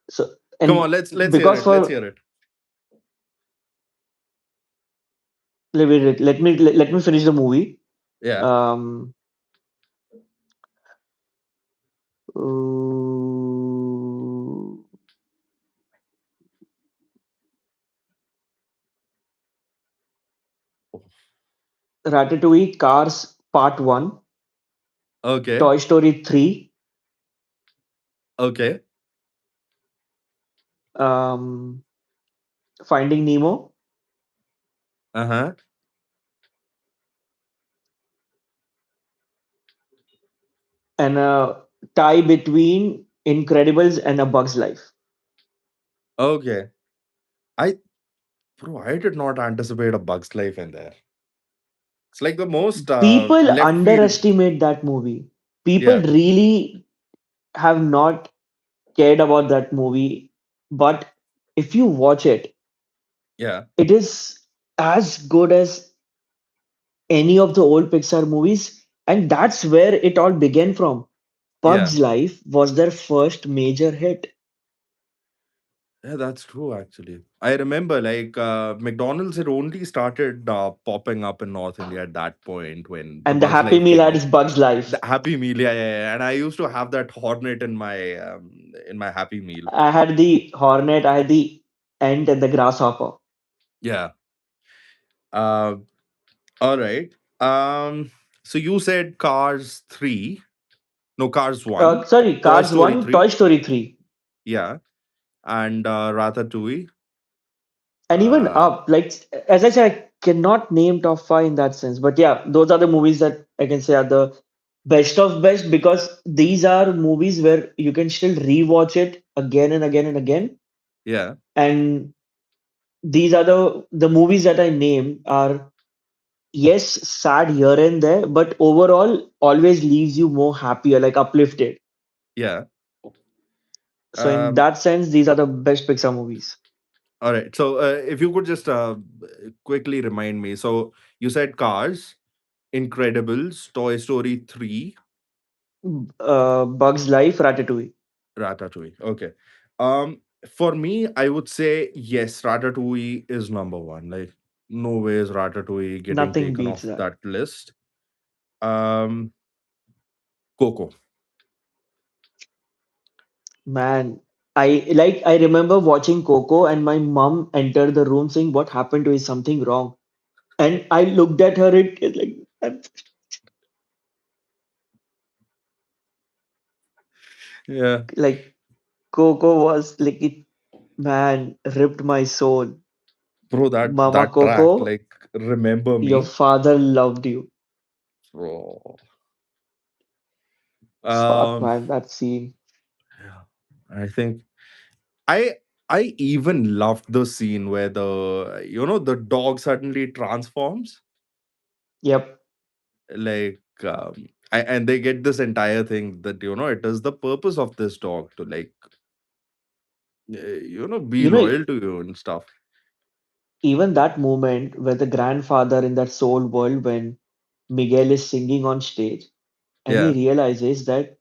[SPEAKER 1] So
[SPEAKER 2] Come on,
[SPEAKER 1] and
[SPEAKER 2] let's hear
[SPEAKER 1] because
[SPEAKER 2] it. Let's
[SPEAKER 1] for
[SPEAKER 2] hear it.
[SPEAKER 1] let me finish the movie.
[SPEAKER 2] Yeah.
[SPEAKER 1] Um, uh, Ratatouille, Cars Part One,
[SPEAKER 2] Okay.
[SPEAKER 1] Toy Story 3,
[SPEAKER 2] Okay.
[SPEAKER 1] um, Finding Nemo,
[SPEAKER 2] Uh-huh.
[SPEAKER 1] and a tie between Incredibles and A Bug's Life.
[SPEAKER 2] Okay. I Bro, I did not anticipate a Bug's Life in there. It's like the most
[SPEAKER 1] People
[SPEAKER 2] left field.
[SPEAKER 1] underestimate that movie. People
[SPEAKER 2] Yeah.
[SPEAKER 1] really have not cared about that movie, but if you watch it,
[SPEAKER 2] Yeah.
[SPEAKER 1] it is as good as any of the old Pixar movies, and that's where it all began from.
[SPEAKER 2] Yeah.
[SPEAKER 1] Bug's Life was their first major hit,
[SPEAKER 2] Yeah, that's true actually. I remember like McDonald's had only started popping up in North India at that point when the
[SPEAKER 1] and the
[SPEAKER 2] Bug's
[SPEAKER 1] Happy
[SPEAKER 2] Life
[SPEAKER 1] Meal
[SPEAKER 2] came
[SPEAKER 1] had
[SPEAKER 2] out.
[SPEAKER 1] is Bug's
[SPEAKER 2] The
[SPEAKER 1] Life.
[SPEAKER 2] Happy Meal, yeah, yeah, yeah. And I used to have that Hornet in my Happy Meal.
[SPEAKER 1] I had the Hornet, I had the Ant and the Grasshopper.
[SPEAKER 2] Yeah. Uh, all right. So you said Cars 3. No, Cars 1.
[SPEAKER 1] Sorry,
[SPEAKER 2] Toy
[SPEAKER 1] Cars
[SPEAKER 2] Story
[SPEAKER 1] 1, Toy
[SPEAKER 2] 3.
[SPEAKER 1] Story 3.
[SPEAKER 2] Yeah. And Ratatouille.
[SPEAKER 1] And even
[SPEAKER 2] Uh,
[SPEAKER 1] up, like as I said, I cannot name top five in that sense. But yeah, those are the movies that I can say are the best of best because these are movies where you can still rewatch it again and again and again.
[SPEAKER 2] yeah.
[SPEAKER 1] And these are the movies that I named are yes, sad here and there, but overall always leaves you more happier, like uplifted.
[SPEAKER 2] Yeah.
[SPEAKER 1] So in
[SPEAKER 2] Um,
[SPEAKER 1] that sense, these are the best Pixar movies.
[SPEAKER 2] all right. So if you could just quickly remind me. So you said Cars, Incredibles, Toy Story 3,
[SPEAKER 1] Bugs Life, Ratatouille.
[SPEAKER 2] Ratatouille. Okay. For me, I would say yes, Ratatouille is number one. Like, no way is Ratatouille getting
[SPEAKER 1] Nothing
[SPEAKER 2] taken
[SPEAKER 1] beats
[SPEAKER 2] off
[SPEAKER 1] that.
[SPEAKER 2] that list. Um, Coco.
[SPEAKER 1] Man, I remember watching Coco and my mom entered the room saying, "What happened to you? Is something wrong?" And I looked at her, it like
[SPEAKER 2] Yeah,
[SPEAKER 1] like Coco was like it man ripped my soul.
[SPEAKER 2] bro,
[SPEAKER 1] Mama
[SPEAKER 2] that track,
[SPEAKER 1] Coco,
[SPEAKER 2] like, remember
[SPEAKER 1] your
[SPEAKER 2] me,
[SPEAKER 1] father loved you.
[SPEAKER 2] bro.
[SPEAKER 1] Fuck
[SPEAKER 2] Um,
[SPEAKER 1] man, that scene.
[SPEAKER 2] yeah, I think I I even loved the scene where the dog suddenly transforms.
[SPEAKER 1] Yep.
[SPEAKER 2] Like and they get this entire thing that it is the purpose of this dog to like be
[SPEAKER 1] You know,
[SPEAKER 2] loyal to you and stuff.
[SPEAKER 1] even that moment where the grandfather in that soul world when Miguel is singing on stage and he
[SPEAKER 2] Yeah,
[SPEAKER 1] realizes that,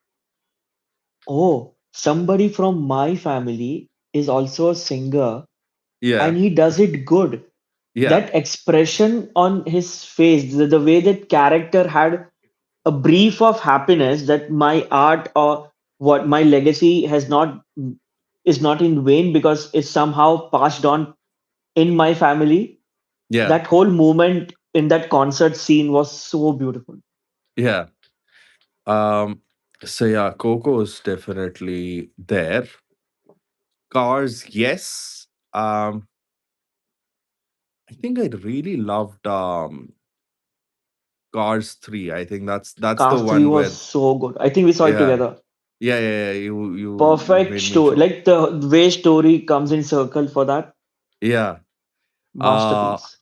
[SPEAKER 1] oh, somebody from my family is also a singer
[SPEAKER 2] yeah,
[SPEAKER 1] and he does it good.
[SPEAKER 2] yeah,
[SPEAKER 1] That expression on his face, the way that character had a brief of happiness that my art or what my legacy has not is not in vain because it's somehow passed on in my family.
[SPEAKER 2] yeah,
[SPEAKER 1] That whole moment in that concert scene was so beautiful.
[SPEAKER 2] yeah. um so yeah, Coco is definitely there. Cars, yes. I think I really loved Cars 3. I think that's the
[SPEAKER 1] Cast 3
[SPEAKER 2] one
[SPEAKER 1] was
[SPEAKER 2] with,
[SPEAKER 1] so good. I think we saw it
[SPEAKER 2] yeah.
[SPEAKER 1] together.
[SPEAKER 2] Yeah. You
[SPEAKER 1] Perfect
[SPEAKER 2] made me
[SPEAKER 1] story.
[SPEAKER 2] show.
[SPEAKER 1] Like the way story comes in circle for that
[SPEAKER 2] Yeah. Uh
[SPEAKER 1] masterpiece.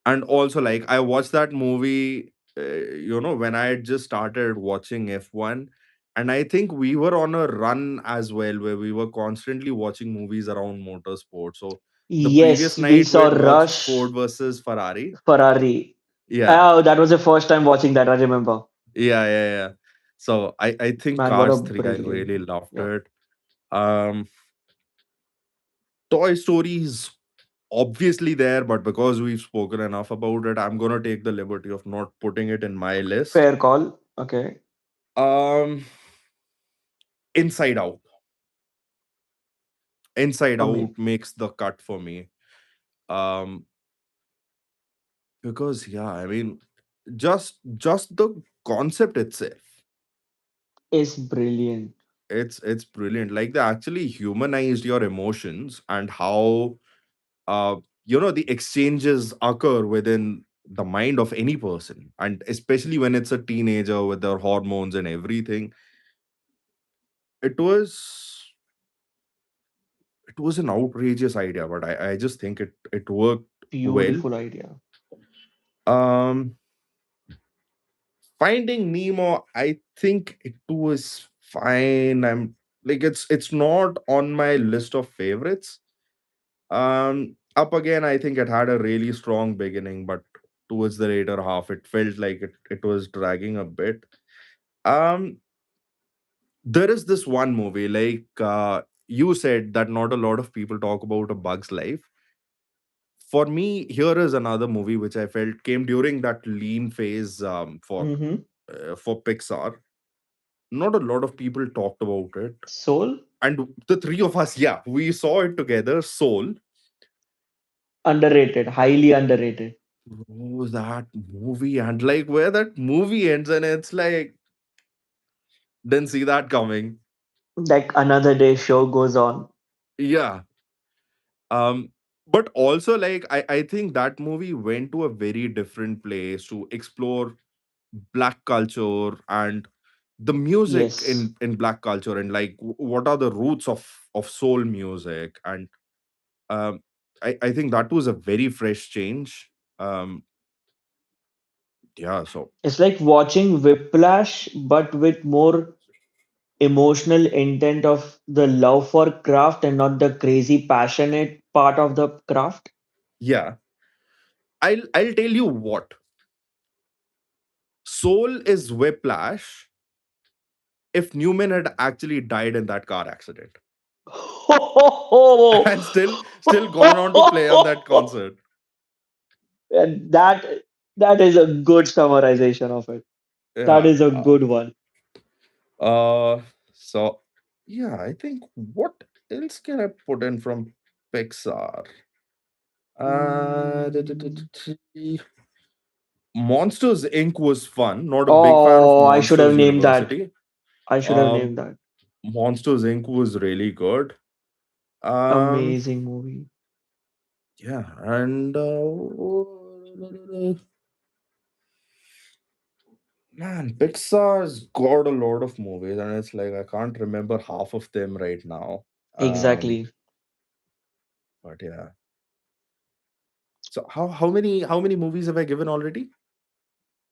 [SPEAKER 2] and also, like, I watched that movie, when I had just started watching F1, and I think we were on a run as well where we were constantly watching movies around motorsport. So the previous
[SPEAKER 1] Yes, we
[SPEAKER 2] night we
[SPEAKER 1] saw
[SPEAKER 2] had watched
[SPEAKER 1] Rush,
[SPEAKER 2] Ford versus Ferrari.
[SPEAKER 1] Ferrari.
[SPEAKER 2] Yeah.
[SPEAKER 1] Oh, that was the first time watching that. I remember.
[SPEAKER 2] Yeah. So I think
[SPEAKER 1] Man, what a
[SPEAKER 2] Cars 3, I
[SPEAKER 1] brilliant
[SPEAKER 2] really
[SPEAKER 1] movie.
[SPEAKER 2] loved
[SPEAKER 1] Yeah,
[SPEAKER 2] it. um Toy Stories obviously there, but because we've spoken enough about it, I'm gonna take the liberty of not putting it in my list.
[SPEAKER 1] fair call. Okay,
[SPEAKER 2] um Inside Out. Inside
[SPEAKER 1] for me
[SPEAKER 2] Out makes the cut for me. um because, yeah, I mean, just the concept itself,
[SPEAKER 1] is brilliant.
[SPEAKER 2] it's brilliant. Like, they actually humanized your emotions and how, uh the exchanges occur within the mind of any person, and especially when it's a teenager with their hormones and everything. It was it was an outrageous idea, but I just think it worked well.
[SPEAKER 1] Beautiful idea.
[SPEAKER 2] um Finding Nemo, I think it was fine. I'm like, it's not on my list of favorites. Up Again, I think it had a really strong beginning, but towards the later half, it felt like it was dragging a bit. Um, there is this one movie, like, you said that not a lot of people talk about A Bug's Life. For me, here is another movie which I felt came during that lean phase,
[SPEAKER 1] Mm-hmm.
[SPEAKER 2] for Pixar. Not a lot of people talked about it,
[SPEAKER 1] Soul,
[SPEAKER 2] and the three of us, yeah, we saw it together. Soul.
[SPEAKER 1] underrated, highly underrated.
[SPEAKER 2] Oh, that movie, and like where that movie ends, and it's like, didn't see that coming.
[SPEAKER 1] Like another day show goes on.
[SPEAKER 2] Yeah. Um, but also, like, I think that movie went to a very different place to explore black culture and the music
[SPEAKER 1] Yes,
[SPEAKER 2] in black culture, and like, what are the roots of soul music. And um I think that was a very fresh change. um yeah, so
[SPEAKER 1] it's like watching Whiplash, but with more emotional intent of the love for craft and not the crazy passionate part of the craft.
[SPEAKER 2] yeah, I'll tell you what, Soul is Whiplash if Newman had actually died in that car accident and still gone on to play on that concert.
[SPEAKER 1] And that is a good summarization of it. That
[SPEAKER 2] Yeah.
[SPEAKER 1] is a good one.
[SPEAKER 2] Uh so yeah, I think, what else can I put in from Pixar?
[SPEAKER 1] Mm.
[SPEAKER 2] Monsters Inc. was fun. Not a big fan of
[SPEAKER 1] Oh, I should have
[SPEAKER 2] Monsters
[SPEAKER 1] named that.
[SPEAKER 2] University.
[SPEAKER 1] I should have
[SPEAKER 2] Um,
[SPEAKER 1] named that.
[SPEAKER 2] Monsters Inc. was really good. Um,
[SPEAKER 1] Amazing movie.
[SPEAKER 2] yeah, and man, Pixar's got a lot of movies, and it's like I can't remember half of them right now. Um,
[SPEAKER 1] Exactly.
[SPEAKER 2] but yeah. So how many movies have I given already?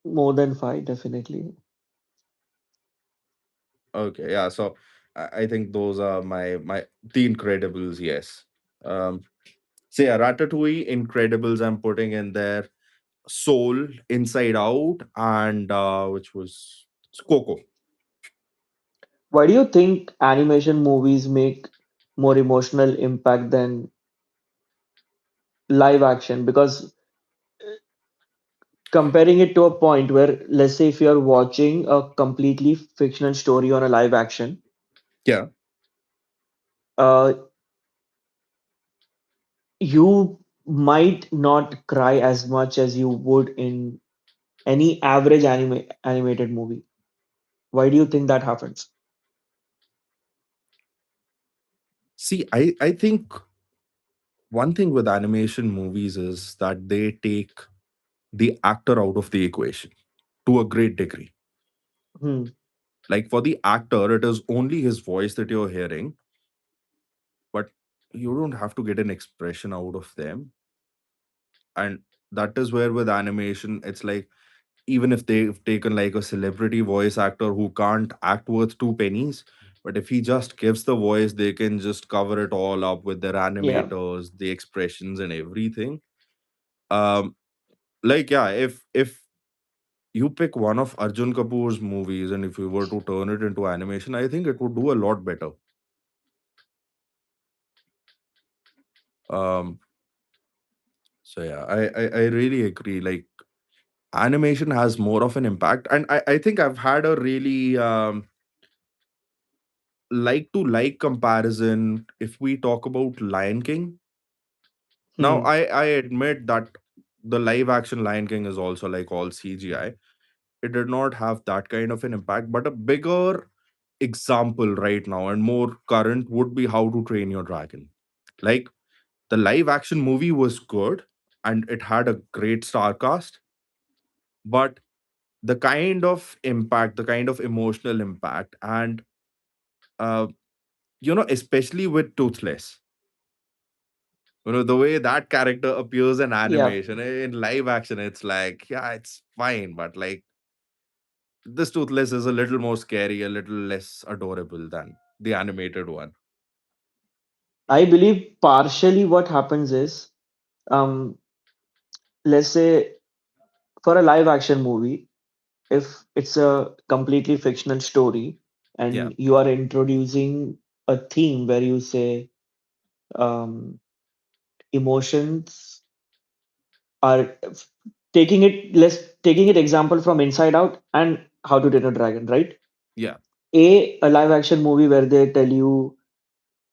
[SPEAKER 1] More than five, definitely.
[SPEAKER 2] Okay, yeah. So I think those are my The Incredibles. Yes. Um, so yeah, Ratatouille, Incredibles. I'm putting in there. Soul, Inside Out, and which was Coco.
[SPEAKER 1] Why do you think animation movies make more emotional impact than live action? Because comparing it to a point where, let's say, if you're watching a completely fictional story on a live action,
[SPEAKER 2] Yeah.
[SPEAKER 1] uh, you might not cry as much as you would in any average animated movie. Why do you think that happens?
[SPEAKER 2] See, I think one thing with animation movies is that they take the actor out of the equation. to a great degree.
[SPEAKER 1] Hmm.
[SPEAKER 2] Like for the actor, it is only his voice that you're hearing, but you don't have to get an expression out of them. And that is where with animation, it's like even if they've taken like a celebrity voice actor who can't act worth two pennies, but if he just gives the voice, they can just cover it all up with their
[SPEAKER 1] Yeah.
[SPEAKER 2] animators, the expressions and everything. Um, like yeah, if you pick one of Arjun Kapoor's movies and if you were to turn it into animation, I think it would do a lot better. Um, so yeah, I really agree. Like animation has more of an impact, and I think I've had a really like to like comparison if we talk about Lion King. Now,
[SPEAKER 1] Hmm.
[SPEAKER 2] I admit that the live action Lion King is also like all CGI. It did not have that kind of an impact, but a bigger example right now and more current would be How to Train Your Dragon. Like the live action movie was good and it had a great star cast, but the kind of impact, the kind of emotional impact, and uh, especially with Toothless, the way that character appears in
[SPEAKER 1] Yeah.
[SPEAKER 2] animation, in live action, it's like, yeah, it's fine, but like this Toothless is a little more scary, a little less adorable than the animated one.
[SPEAKER 1] I believe partially what happens is, um, let's say for a live action movie, if it's a completely fictional story
[SPEAKER 2] Yeah,
[SPEAKER 1] and you are introducing a theme where you say um, emotions are taking it example from Inside Out and How to Train a Dragon, right?
[SPEAKER 2] yeah,
[SPEAKER 1] A live action movie where they tell you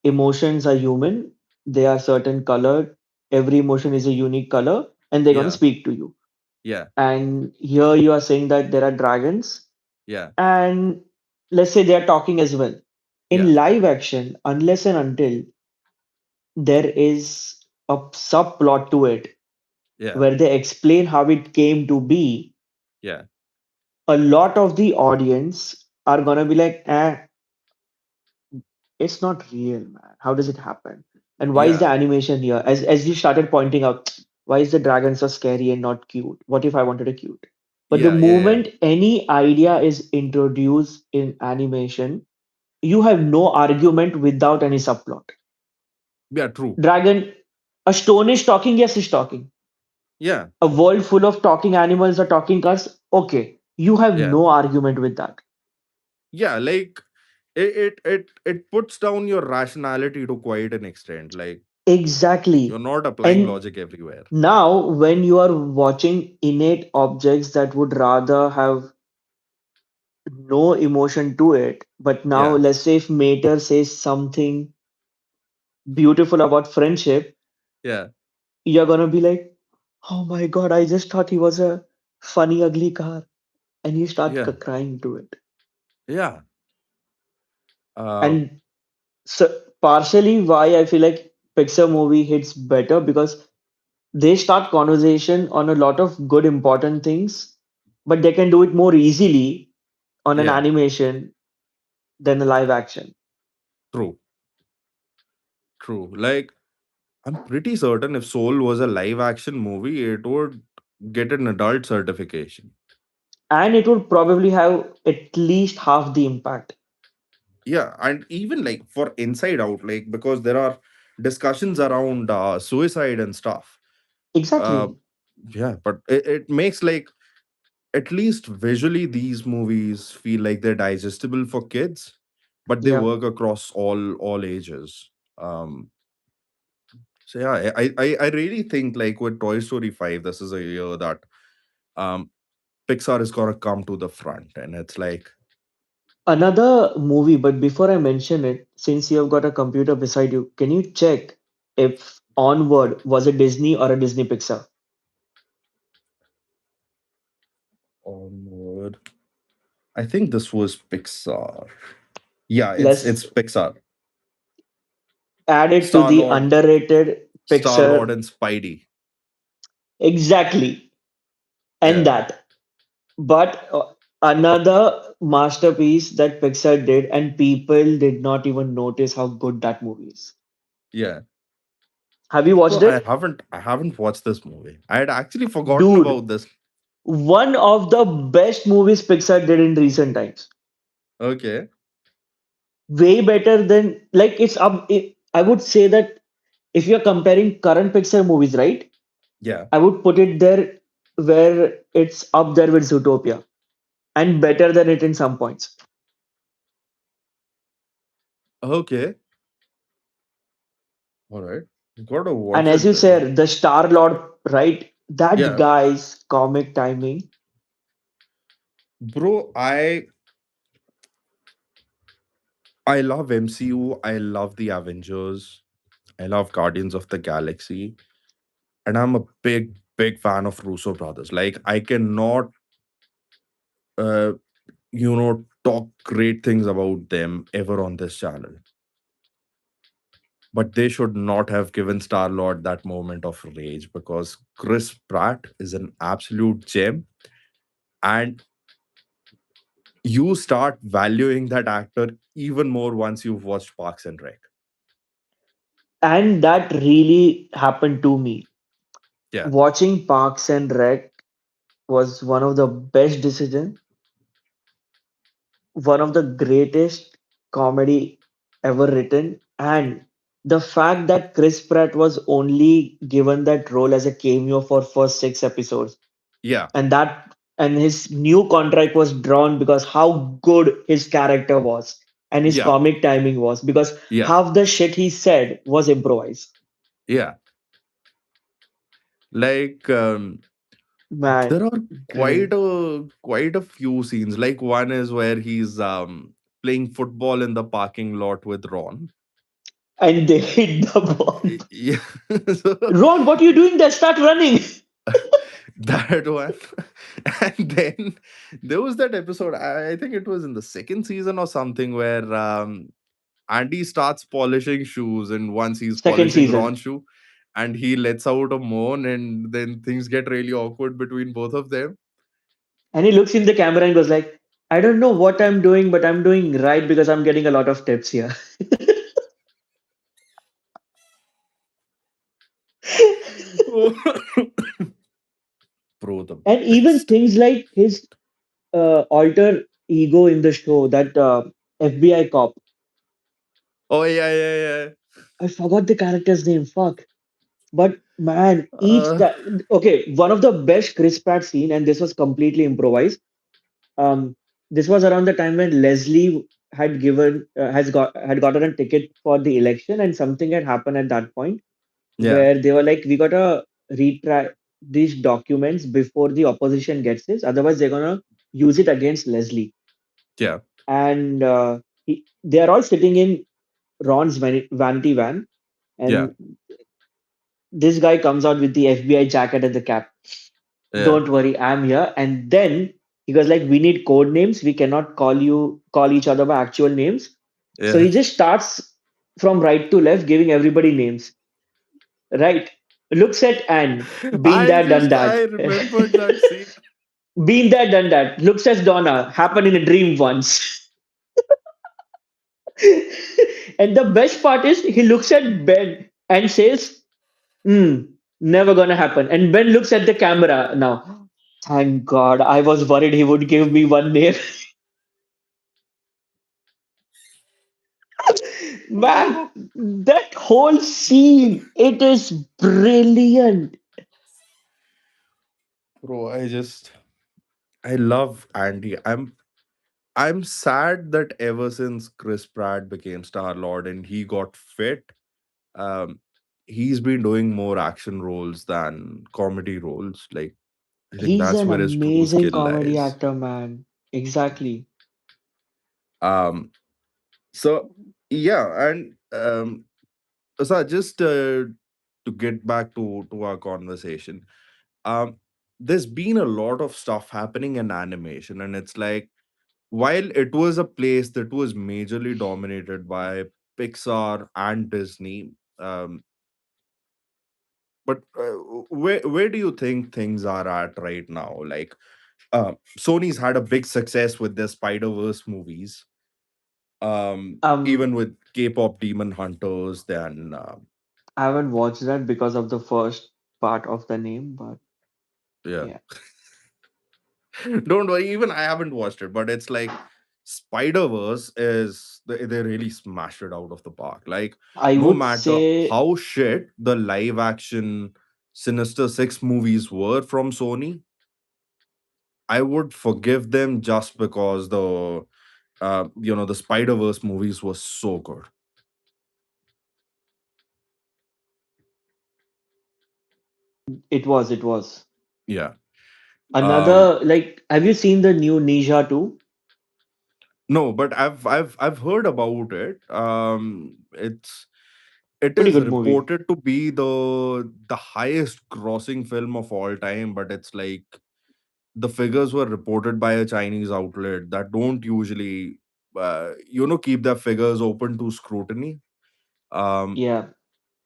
[SPEAKER 1] emotions are human, they are certain colored, every emotion is a unique color, and they're gonna
[SPEAKER 2] yeah,
[SPEAKER 1] speak to you.
[SPEAKER 2] yeah,
[SPEAKER 1] And here you are saying that there are dragons,
[SPEAKER 2] yeah,
[SPEAKER 1] and let's say they are talking as well.
[SPEAKER 2] yeah,
[SPEAKER 1] In live action, unless and until there is a subplot to it
[SPEAKER 2] yeah,
[SPEAKER 1] where they explain how it came to be,
[SPEAKER 2] yeah,
[SPEAKER 1] a lot of the audience are gonna be like, it's not real, man. How does it happen? And why is the
[SPEAKER 2] yeah,
[SPEAKER 1] animation here? As you started pointing out, why is the dragon so scary and not cute? What if I wanted a cute? But the
[SPEAKER 2] yeah, yeah, yeah,
[SPEAKER 1] moment any idea is introduced in animation, you have no argument without any subplot.
[SPEAKER 2] yeah, true.
[SPEAKER 1] Dragon, a stone is talking, yes, it's talking.
[SPEAKER 2] Yeah,
[SPEAKER 1] A world full of talking animals are talking us, okay. You have
[SPEAKER 2] yeah,
[SPEAKER 1] no argument with that.
[SPEAKER 2] yeah. Like it puts down your rationality to quite an extent. Like you're
[SPEAKER 1] Exactly.
[SPEAKER 2] not applying
[SPEAKER 1] And
[SPEAKER 2] logic everywhere.
[SPEAKER 1] now, when you are watching innate objects that would rather have no emotion to it, but now
[SPEAKER 2] Yeah,
[SPEAKER 1] let's say if Mater says something beautiful about friendship,
[SPEAKER 2] yeah,
[SPEAKER 1] you're gonna be like, "Oh my God, I just thought he was a funny, ugly car," and you start
[SPEAKER 2] yeah,
[SPEAKER 1] crying to it.
[SPEAKER 2] yeah. Uh,
[SPEAKER 1] And so, partially why I feel like Pixar movie hits better because they start conversation on a lot of good, important things, but they can do it more easily on an
[SPEAKER 2] yeah,
[SPEAKER 1] animation than a live action.
[SPEAKER 2] true, true. Like I'm pretty certain if Soul was a live action movie, it would get an adult certification.
[SPEAKER 1] And it would probably have at least half the impact.
[SPEAKER 2] Yeah, and even like for Inside Out, like because there are discussions around suicide and stuff. Uh,
[SPEAKER 1] Exactly.
[SPEAKER 2] yeah, but it makes like at least visually these movies feel like they're digestible for kids, but they
[SPEAKER 1] Yeah.
[SPEAKER 2] work across all ages. So yeah, I really think like with Toy Story 5, this is a year that um Pixar is gonna come to the front, and it's like,
[SPEAKER 1] Another movie, but before I mention it, since you have got a computer beside you, can you check if Onward was a Disney or a Disney Pixar?
[SPEAKER 2] onward. I think this was Pixar. Yeah, it's
[SPEAKER 1] Let's
[SPEAKER 2] Pixar.
[SPEAKER 1] add it to
[SPEAKER 2] Star
[SPEAKER 1] the
[SPEAKER 2] Lord,
[SPEAKER 1] underrated
[SPEAKER 2] Star Lord,
[SPEAKER 1] Pixar.
[SPEAKER 2] and Spidey.
[SPEAKER 1] Exactly. And
[SPEAKER 2] Yeah,
[SPEAKER 1] that. But another masterpiece that Pixar did, and people did not even notice how good that movie is.
[SPEAKER 2] Yeah.
[SPEAKER 1] Have you
[SPEAKER 2] No,
[SPEAKER 1] watched
[SPEAKER 2] I
[SPEAKER 1] it?
[SPEAKER 2] haven't. I haven't watched this movie. I had actually forgotten
[SPEAKER 1] Dude,
[SPEAKER 2] about this.
[SPEAKER 1] one of the best movies Pixar did in recent times.
[SPEAKER 2] Okay.
[SPEAKER 1] Way better than, like, it's up. I would say that if you're comparing current Pixar movies, right?
[SPEAKER 2] Yeah.
[SPEAKER 1] I would put it there where it's up there with Zootopia and better than it in some points.
[SPEAKER 2] Okay. All right. Gotta
[SPEAKER 1] And
[SPEAKER 2] watch
[SPEAKER 1] as
[SPEAKER 2] it
[SPEAKER 1] you
[SPEAKER 2] then.
[SPEAKER 1] said, the Star Lord, right? That
[SPEAKER 2] Yeah,
[SPEAKER 1] guy's comic timing.
[SPEAKER 2] bro. I love MCU. I love the Avengers. I love Guardians of the Galaxy, and I'm a big fan of Russo brothers. Like I cannot, uh, talk great things about them ever on this channel. But they should not have given Star Lord that moment of rage because Chris Pratt is an absolute gem, and you start valuing that actor even more once you've watched Parks and Rec.
[SPEAKER 1] And that really happened to me.
[SPEAKER 2] Yeah,
[SPEAKER 1] Watching Parks and Rec was one of the best decisions, one of the greatest comedy ever written. And the fact that Chris Pratt was only given that role as a cameo for first 6 episodes,
[SPEAKER 2] yeah,
[SPEAKER 1] and that and his new contract was drawn because how good his character was and his
[SPEAKER 2] yeah,
[SPEAKER 1] comic timing was, because
[SPEAKER 2] yeah,
[SPEAKER 1] half the shit he said was improvised.
[SPEAKER 2] yeah. Like there
[SPEAKER 1] Man,
[SPEAKER 2] are
[SPEAKER 1] great.
[SPEAKER 2] quite a few scenes. Like one is where he's playing football in the parking lot with Ron.
[SPEAKER 1] And they hit the bomb.
[SPEAKER 2] Yeah. So,
[SPEAKER 1] Ron, what are you doing there? Start running.
[SPEAKER 2] that one. And then there was that episode, I think it was in the second season or something, where Andy starts polishing shoes, and once he's
[SPEAKER 1] Second
[SPEAKER 2] polishing
[SPEAKER 1] season.
[SPEAKER 2] Ron's shoe, and he lets out a moan, and then things get really awkward between both of them.
[SPEAKER 1] And he looks in the camera and goes like, I don't know what I'm doing, but I'm doing right because I'm getting a lot of tips here.
[SPEAKER 2] Bro, the
[SPEAKER 1] And even
[SPEAKER 2] best.
[SPEAKER 1] things like his alter ego in the show, that FBI cop.
[SPEAKER 2] Oh yeah, yeah,
[SPEAKER 1] I forgot the character's name. Fuck. But man,
[SPEAKER 2] yeah.
[SPEAKER 1] okay, one of the best Chris Pratt scene, and this was completely improvised. Um, this was around the time when Leslie had gotten a ticket for the election, and something had happened at that point
[SPEAKER 2] Yeah,
[SPEAKER 1] where they were like, we gotta retry these documents before the opposition gets this, otherwise they're gonna use it against Leslie.
[SPEAKER 2] yeah,
[SPEAKER 1] And they are all sitting in Ron's vanity van,
[SPEAKER 2] yeah,
[SPEAKER 1] and this guy comes out with the FBI jacket and the cap.
[SPEAKER 2] yeah,
[SPEAKER 1] Don't worry, I'm here. And then he goes like, we need code names. We cannot call each other by actual names. So
[SPEAKER 2] yeah.
[SPEAKER 1] he just starts from right to left, giving everybody names. Right. Looks at Anne. Been there, done
[SPEAKER 2] I
[SPEAKER 1] that.
[SPEAKER 2] remembered that scene.
[SPEAKER 1] Been there, done that. Looks at Donna. Happened in a dream once. And the best part is he looks at Ben and says, hmm, never gonna happen. And Ben looks at the camera now. Thank God. I was worried he would give me one name. Man,
[SPEAKER 2] Bro,
[SPEAKER 1] that whole scene, it is brilliant.
[SPEAKER 2] bro, I love Andy. I'm sad that ever since Chris Pratt became Star Lord and he got fit, um, he's been doing more action roles than comedy roles. Like I think
[SPEAKER 1] He's
[SPEAKER 2] that's
[SPEAKER 1] an
[SPEAKER 2] where his true
[SPEAKER 1] amazing
[SPEAKER 2] skill
[SPEAKER 1] comedy
[SPEAKER 2] lies.
[SPEAKER 1] actor, man. Exactly.
[SPEAKER 2] Um, so yeah, and so just to get back to our conversation, um, there's been a lot of stuff happening in animation, and it's like while it was a place that was majorly dominated by Pixar and Disney, but where do you think things are at right now? Like, Sony's had a big success with their Spider Verse movies. Even
[SPEAKER 1] Um,
[SPEAKER 2] with K-pop Demon Hunters, then
[SPEAKER 1] I haven't watched that because of the first part of the name, but
[SPEAKER 2] yeah.
[SPEAKER 1] yeah,
[SPEAKER 2] Don't worry, even I haven't watched it, but it's like Spider Verse is they really smashed it out of the park. Like
[SPEAKER 1] I
[SPEAKER 2] no
[SPEAKER 1] would
[SPEAKER 2] matter
[SPEAKER 1] say
[SPEAKER 2] how shit the live action Sinister Six movies were from Sony, I would forgive them just because the Spider Verse movies were so good.
[SPEAKER 1] it was.
[SPEAKER 2] Yeah. Um,
[SPEAKER 1] Another, like, have you seen the new Ninja 2?
[SPEAKER 2] no, but I've heard about it. It
[SPEAKER 1] Pretty
[SPEAKER 2] is
[SPEAKER 1] good movie.
[SPEAKER 2] reported to be the highest grossing film of all time, but it's like the figures were reported by a Chinese outlet that don't usually keep their figures open to scrutiny. Um,
[SPEAKER 1] Yeah.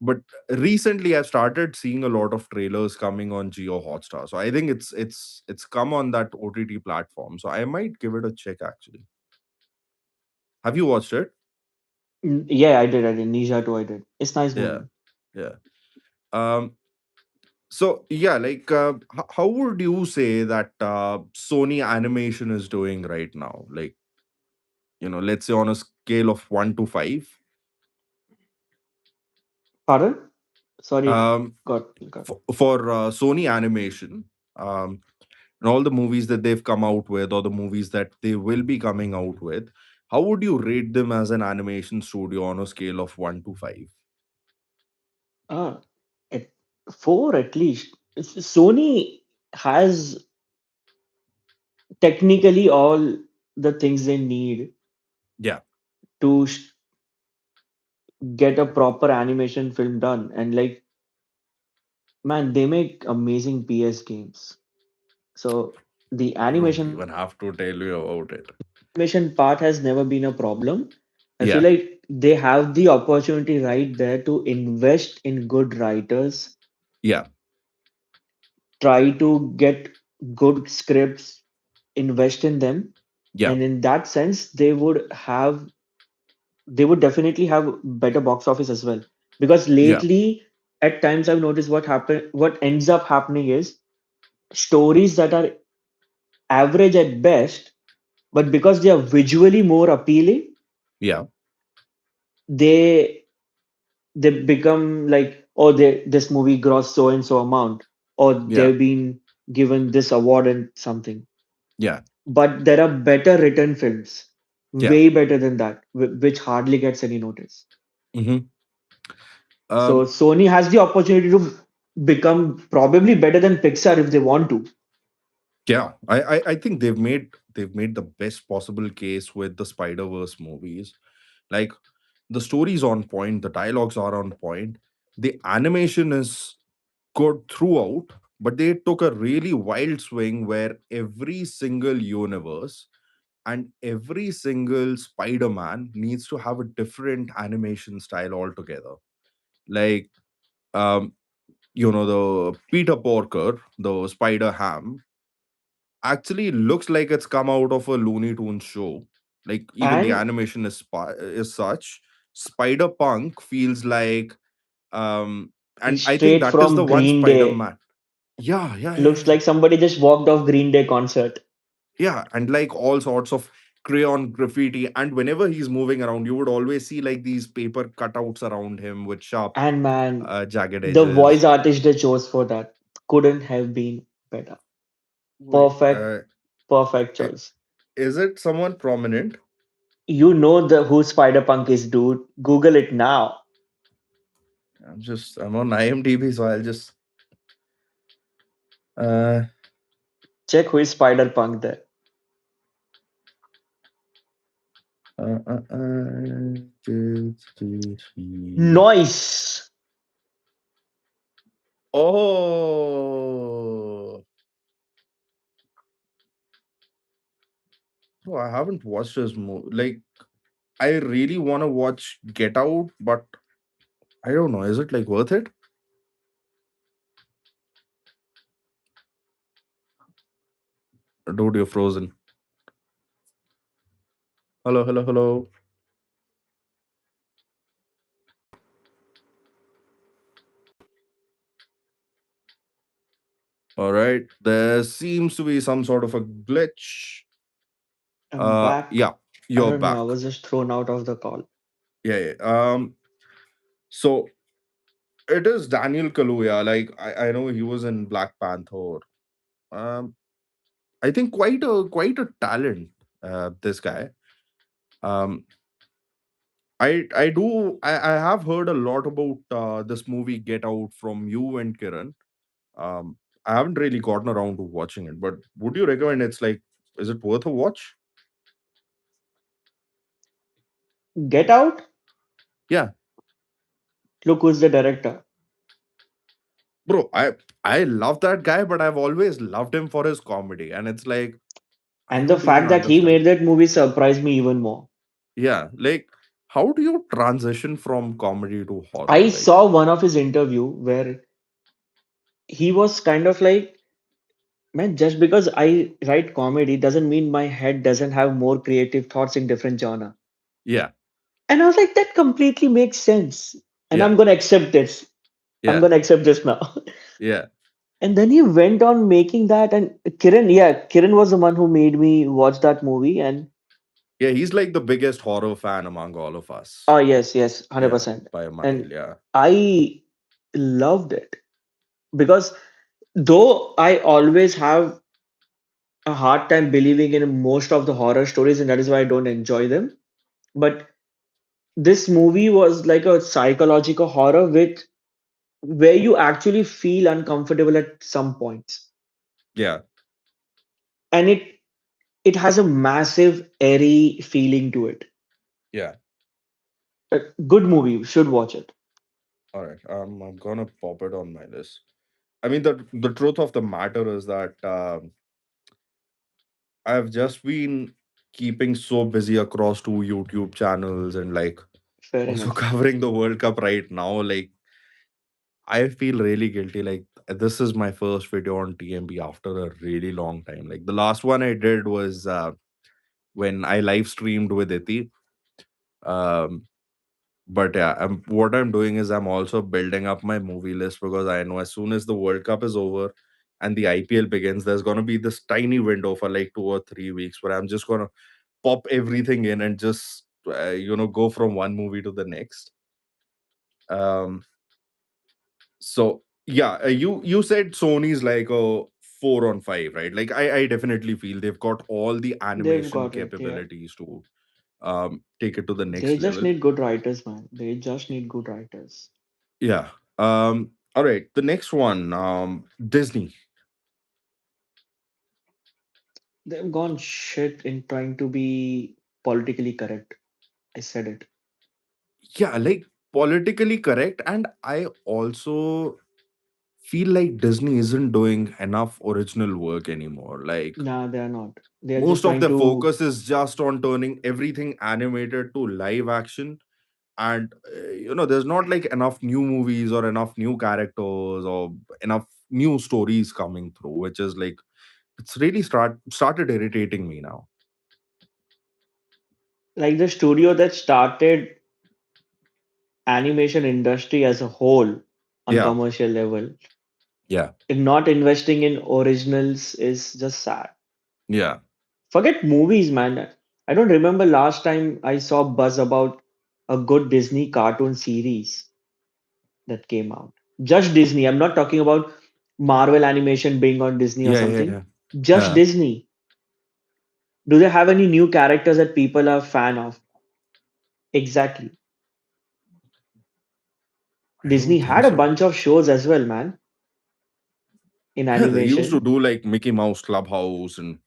[SPEAKER 2] but recently I've started seeing a lot of trailers coming on Geo Hotstar. So I think it's come on that OTT platform. So I might give it a check actually. Have you watched it?
[SPEAKER 1] Yeah, I did. Ninja 2, I did. It's nice
[SPEAKER 2] Yeah.
[SPEAKER 1] movie.
[SPEAKER 2] Yeah. Um so yeah, like how would you say that Sony animation is doing right now? Like, let's say on a scale of 1 to 5.
[SPEAKER 1] Pardon? Sorry, it
[SPEAKER 2] Um
[SPEAKER 1] got.
[SPEAKER 2] for Sony animation, um and all the movies that they've come out with or the movies that they will be coming out with, how would you rate them as an animation studio on a scale of 1 to 5?
[SPEAKER 1] Ah, at 4 at least. Sony has technically all the things they need
[SPEAKER 2] Yeah.
[SPEAKER 1] to get a proper animation film done. And like, man, they make amazing PS games. So the
[SPEAKER 2] I don't even have to tell you about it.
[SPEAKER 1] animation part has never been a problem. I feel
[SPEAKER 2] Yeah.
[SPEAKER 1] like they have the opportunity right there to invest in good writers,
[SPEAKER 2] Yeah.
[SPEAKER 1] try to get good scripts, invest in them,
[SPEAKER 2] Yeah.
[SPEAKER 1] and in that sense, they would definitely have better box office as well. Because
[SPEAKER 2] Yeah.
[SPEAKER 1] lately, at times I've noticed what ends up happening is stories that are average at best, but because they are visually more appealing,
[SPEAKER 2] Yeah.
[SPEAKER 1] they they become like, oh, this movie grossed so and so amount, or
[SPEAKER 2] Yeah.
[SPEAKER 1] they've been given this award and something.
[SPEAKER 2] Yeah.
[SPEAKER 1] But there are better written films,
[SPEAKER 2] Yeah.
[SPEAKER 1] way better than that, which hardly gets any notice.
[SPEAKER 2] Hmm.
[SPEAKER 1] So
[SPEAKER 2] Um,
[SPEAKER 1] Sony has the opportunity to become probably better than Pixar if they want to.
[SPEAKER 2] yeah, I think they've made the best possible case with the Spider Verse movies. Like the story's on point, the dialogues are on point, the animation is good throughout, but they took a really wild swing where every single universe and every single Spider-Man needs to have a different animation style altogether. Like, um, the Peter Porker, the Spider Ham, actually looks like it's come out of a Looney Tunes show. Like even the
[SPEAKER 1] And
[SPEAKER 2] animation is such. Spider Punk feels like, and I think
[SPEAKER 1] straight
[SPEAKER 2] that is
[SPEAKER 1] from
[SPEAKER 2] the one
[SPEAKER 1] Green
[SPEAKER 2] Spider
[SPEAKER 1] Day,
[SPEAKER 2] Man. Yeah, yeah, yeah,
[SPEAKER 1] looks
[SPEAKER 2] yeah.
[SPEAKER 1] like somebody just walked off Green Day concert.
[SPEAKER 2] Yeah, and like all sorts of crayon graffiti. And whenever he's moving around, you would always see like these paper cutouts around him with sharp,
[SPEAKER 1] And man,
[SPEAKER 2] jagged
[SPEAKER 1] the voice
[SPEAKER 2] edges.
[SPEAKER 1] artist they chose for that couldn't have been better.
[SPEAKER 2] Wait,
[SPEAKER 1] Perfect, perfect
[SPEAKER 2] i-
[SPEAKER 1] choice.
[SPEAKER 2] is it someone prominent?
[SPEAKER 1] You know the who Spider Punk is, dude. Google it now.
[SPEAKER 2] I'm on IMDb, so I'll just. Uh,
[SPEAKER 1] Check who is Spider Punk there.
[SPEAKER 2] uh, uh, uh,
[SPEAKER 1] Noise.
[SPEAKER 2] oh, I haven't watched this movie. Like, I really want to watch Get Out, but I don't know. Is it like worth it? Dude, you're frozen. Hello, hello, hello. All right. There seems to be some sort of a glitch.
[SPEAKER 1] I'm back.
[SPEAKER 2] Yeah,
[SPEAKER 1] I
[SPEAKER 2] you're
[SPEAKER 1] don't know. I
[SPEAKER 2] back.
[SPEAKER 1] was just thrown out of the call.
[SPEAKER 2] Yeah, yeah. So it is Daniel Kaluuya. Like I know he was in Black Panther. Um, I think quite a talent. This guy. Um, I have heard a lot about this movie Get Out from you and Kiran. Um, I haven't really gotten around to watching it, but would you recommend? It's like, is it worth a watch?
[SPEAKER 1] Get Out?
[SPEAKER 2] Yeah,
[SPEAKER 1] Look who's the director.
[SPEAKER 2] bro. I love that guy, but I've always loved him for his comedy, and it's like I
[SPEAKER 1] And the
[SPEAKER 2] don't even
[SPEAKER 1] fact that he
[SPEAKER 2] understand.
[SPEAKER 1] made that movie surprised me even more.
[SPEAKER 2] Yeah, like how do you transition from comedy to horror?
[SPEAKER 1] I
[SPEAKER 2] Like,
[SPEAKER 1] saw one of his interview where he was kind of like, man, just because I write comedy doesn't mean my head doesn't have more creative thoughts in different genre.
[SPEAKER 2] yeah,
[SPEAKER 1] And I was like, that completely makes sense. And
[SPEAKER 2] yeah,
[SPEAKER 1] I'm gonna accept this. I'm
[SPEAKER 2] yeah,
[SPEAKER 1] gonna accept this now.
[SPEAKER 2] yeah,
[SPEAKER 1] And then he went on making that, and Kiran, yeah, Kiran was the one who made me watch that movie. And
[SPEAKER 2] yeah. He's like the biggest horror fan among all of us.
[SPEAKER 1] oh yes, yes,
[SPEAKER 2] Yeah,
[SPEAKER 1] 100%.
[SPEAKER 2] by a
[SPEAKER 1] And
[SPEAKER 2] mile. Yeah,
[SPEAKER 1] I loved it because though I always have a hard time believing in most of the horror stories, and that is why I don't enjoy them. But this movie was like a psychological horror with where you actually feel uncomfortable at some points,
[SPEAKER 2] yeah,
[SPEAKER 1] and it has a massive airy feeling to it.
[SPEAKER 2] yeah.
[SPEAKER 1] A good movie, you should watch it.
[SPEAKER 2] All right. I'm gonna pop it on my list. I mean, the truth of the matter is that I've just been keeping so busy across two YouTube channels and like
[SPEAKER 1] Fair
[SPEAKER 2] also
[SPEAKER 1] enough.
[SPEAKER 2] covering the World Cup right now. Like, I feel really guilty. Like, this is my first video on TMB after a really long time. Like, the last one I did was when I live streamed with Iti. Um, but yeah, what I'm doing is I'm also building up my movie list because I know as soon as the World Cup is over and the IPL begins, there's gonna be this tiny window for like 2 or 3 weeks where I'm just gonna pop everything in and just go from one movie to the next. Um, so yeah, you said Sony's like a 4 on 5, right? Like I definitely feel they've got all the
[SPEAKER 1] They've
[SPEAKER 2] animation
[SPEAKER 1] got it, yeah.
[SPEAKER 2] capabilities to take it to the
[SPEAKER 1] They
[SPEAKER 2] next
[SPEAKER 1] just
[SPEAKER 2] level.
[SPEAKER 1] need good writers, man. They just need good writers.
[SPEAKER 2] Yeah. All right. The next one, Disney.
[SPEAKER 1] They've gone shit in trying to be politically correct. I said it.
[SPEAKER 2] Yeah, like politically correct, and I also feel like Disney isn't doing enough original work anymore. Like
[SPEAKER 1] Nah, they are not. They are just
[SPEAKER 2] most of
[SPEAKER 1] trying
[SPEAKER 2] the
[SPEAKER 1] to,
[SPEAKER 2] focus is just on turning everything animated to live action, and there's not like enough new movies or enough new characters or enough new stories coming through, which is like it's really started irritating me now.
[SPEAKER 1] like the studio that started animation industry as a whole on
[SPEAKER 2] Yeah,
[SPEAKER 1] commercial level,
[SPEAKER 2] yeah,
[SPEAKER 1] and not investing in originals is just sad.
[SPEAKER 2] yeah.
[SPEAKER 1] Forget movies, man. I don't remember last time I saw buzz about a good Disney cartoon series that came out. Just Disney. I'm not talking about Marvel animation being on Disney or
[SPEAKER 2] Yeah, yeah,
[SPEAKER 1] something.
[SPEAKER 2] yeah.
[SPEAKER 1] Just
[SPEAKER 2] Yeah.
[SPEAKER 1] Disney. Do they have any new characters that people are fan of? Exactly.
[SPEAKER 2] I
[SPEAKER 1] Disney
[SPEAKER 2] don't
[SPEAKER 1] had
[SPEAKER 2] think
[SPEAKER 1] a
[SPEAKER 2] so.
[SPEAKER 1] bunch of shows as well, man, in
[SPEAKER 2] Yeah, they used to
[SPEAKER 1] animation.
[SPEAKER 2] do like Mickey Mouse Clubhouse and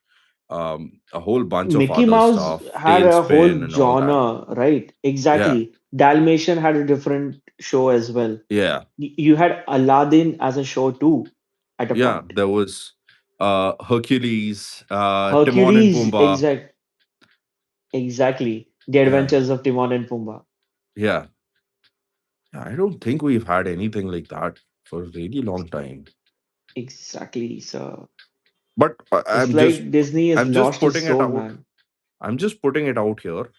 [SPEAKER 2] a whole bunch of
[SPEAKER 1] Mickey
[SPEAKER 2] other
[SPEAKER 1] Mouse
[SPEAKER 2] stuff,
[SPEAKER 1] had a
[SPEAKER 2] Tailspin
[SPEAKER 1] whole
[SPEAKER 2] and all that.
[SPEAKER 1] genre, right?
[SPEAKER 2] Yeah,
[SPEAKER 1] Exactly. Dalmatian had a different show as well.
[SPEAKER 2] yeah,
[SPEAKER 1] You had Aladdin as a show too, at a
[SPEAKER 2] yeah.
[SPEAKER 1] point.
[SPEAKER 2] There was Hercules, Timon and
[SPEAKER 1] Hercules,
[SPEAKER 2] Pumbaa.
[SPEAKER 1] exactly. The
[SPEAKER 2] Yeah,
[SPEAKER 1] Adventures of Timon and Pumbaa.
[SPEAKER 2] yeah. Yeah, I don't think we've had anything like that for a really long time.
[SPEAKER 1] Exactly, sir.
[SPEAKER 2] But
[SPEAKER 1] It's like Disney has
[SPEAKER 2] I'm just
[SPEAKER 1] lost his
[SPEAKER 2] putting it
[SPEAKER 1] soul,
[SPEAKER 2] out.
[SPEAKER 1] man.
[SPEAKER 2] I'm just putting it out here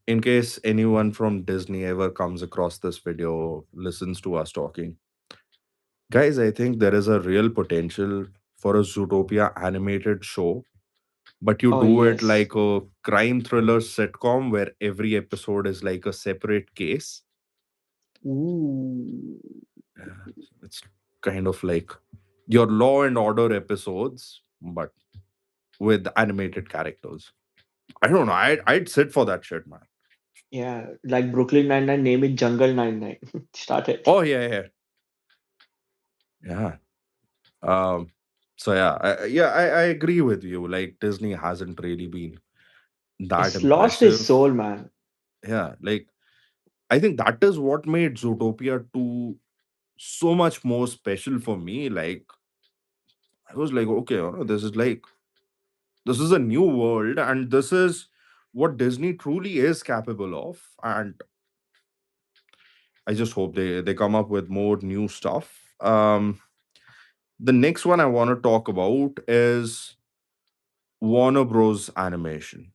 [SPEAKER 2] in case anyone from Disney ever comes across this video, listens to us talking. Guys, I think there is a real potential for a Zootopia animated show, but you
[SPEAKER 1] Oh
[SPEAKER 2] do it
[SPEAKER 1] yes.
[SPEAKER 2] like a crime thriller sitcom where every episode is like a separate case.
[SPEAKER 1] Ooh.
[SPEAKER 2] Yeah, it's kind of like your Law and Order episodes, but with animated characters. I don't know. I'd sit for that shit, man.
[SPEAKER 1] Yeah, like Brooklyn Nine-Nine, name it Jungle Nine-Nine. Start it.
[SPEAKER 2] Oh yeah, yeah. Um. So yeah, I agree with you. Like Disney hasn't really been that
[SPEAKER 1] It's lost his
[SPEAKER 2] impressive.
[SPEAKER 1] soul, man.
[SPEAKER 2] Yeah, like I think that is what made Zootopia 2 so much more special for me. Like I was like, okay, this is a new world, and this is what Disney truly is capable of. And I just hope they come up with more new stuff. The next one I want to talk about is Warner Bros. Animation.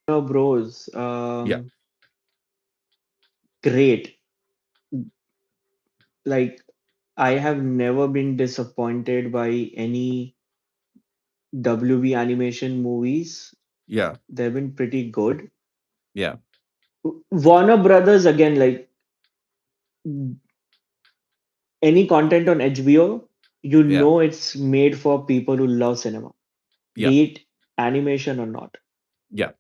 [SPEAKER 1] No, bros.
[SPEAKER 2] Yeah,
[SPEAKER 1] Great. Like, I have never been disappointed by any WB animation movies.
[SPEAKER 2] yeah,
[SPEAKER 1] They've been pretty good.
[SPEAKER 2] yeah,
[SPEAKER 1] Warner Brothers, again, like any content on HBO, you
[SPEAKER 2] yeah,
[SPEAKER 1] know it's made for people who love cinema,
[SPEAKER 2] yeah,
[SPEAKER 1] be it animation or not.
[SPEAKER 2] yeah,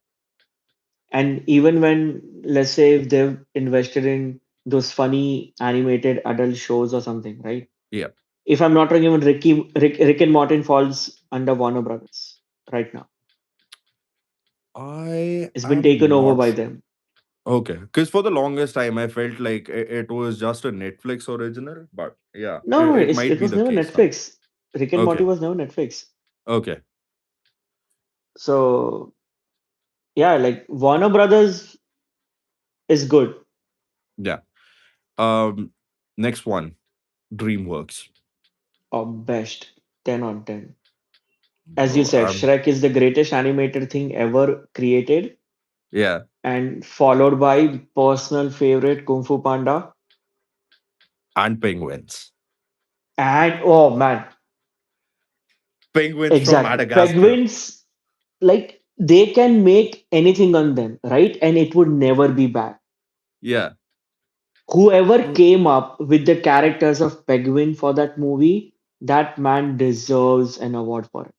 [SPEAKER 1] And even when, let's say, if they've invested in those funny animated adult shows or something, right?
[SPEAKER 2] yeah.
[SPEAKER 1] If I'm not wrong, even Rick and Morty falls under Warner Brothers right now.
[SPEAKER 2] I
[SPEAKER 1] It's been taken
[SPEAKER 2] am
[SPEAKER 1] over
[SPEAKER 2] not
[SPEAKER 1] by
[SPEAKER 2] sure.
[SPEAKER 1] them.
[SPEAKER 2] Okay, because for the longest time I felt like it was just a Netflix original, but yeah,
[SPEAKER 1] No, no,
[SPEAKER 2] it might
[SPEAKER 1] it
[SPEAKER 2] be
[SPEAKER 1] was
[SPEAKER 2] the
[SPEAKER 1] never
[SPEAKER 2] case now.
[SPEAKER 1] Netflix. Rick and Morty
[SPEAKER 2] Okay,
[SPEAKER 1] was never Netflix.
[SPEAKER 2] okay,
[SPEAKER 1] So yeah, like Warner Brothers is good
[SPEAKER 2] yeah. Um, Next one, DreamWorks.
[SPEAKER 1] or best, 10 on 10. As you
[SPEAKER 2] Bro,
[SPEAKER 1] said, Shrek is the greatest animated thing ever created,
[SPEAKER 2] yeah,
[SPEAKER 1] and followed by personal favorite Kung Fu Panda.
[SPEAKER 2] and penguins.
[SPEAKER 1] And oh man,
[SPEAKER 2] Penguins from
[SPEAKER 1] exactly.
[SPEAKER 2] Madagascar.
[SPEAKER 1] Penguins, like they can make anything on them, right? And it would never be bad.
[SPEAKER 2] Yeah,
[SPEAKER 1] Whoever
[SPEAKER 2] mm,
[SPEAKER 1] came up with the characters of Penguin for that movie, that man deserves an award for it.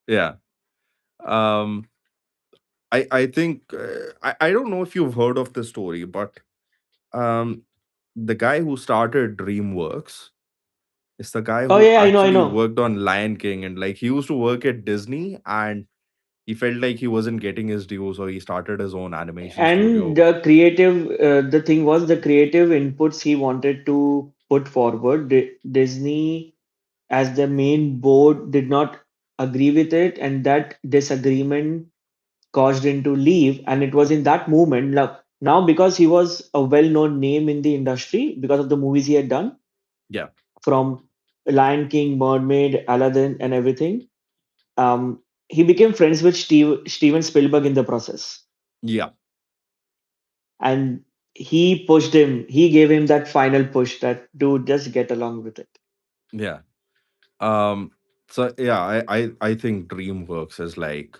[SPEAKER 2] yeah. Um, I think I don't know if you've heard of the story, but um, the guy who started DreamWorks is the guy
[SPEAKER 1] Oh
[SPEAKER 2] who
[SPEAKER 1] yeah, I
[SPEAKER 2] actually
[SPEAKER 1] know.
[SPEAKER 2] worked on Lion King, and like he used to work at Disney, and he felt like he wasn't getting his due, so he started his own animation
[SPEAKER 1] And
[SPEAKER 2] studio.
[SPEAKER 1] the thing was the creative inputs he wanted to put forward. Disney, as the main board, did not agree with it, and that disagreement caused him to leave. And it was in that moment, now because he was a well-known name in the industry because of the movies he had done,
[SPEAKER 2] Yeah,
[SPEAKER 1] from Lion King, Mermaid, Aladdin, and everything. He became friends with Steven Spielberg in the process,
[SPEAKER 2] yeah,
[SPEAKER 1] and he pushed him. He gave him that final push that dude, just get along with it.
[SPEAKER 2] yeah. Um, so yeah, I think DreamWorks is like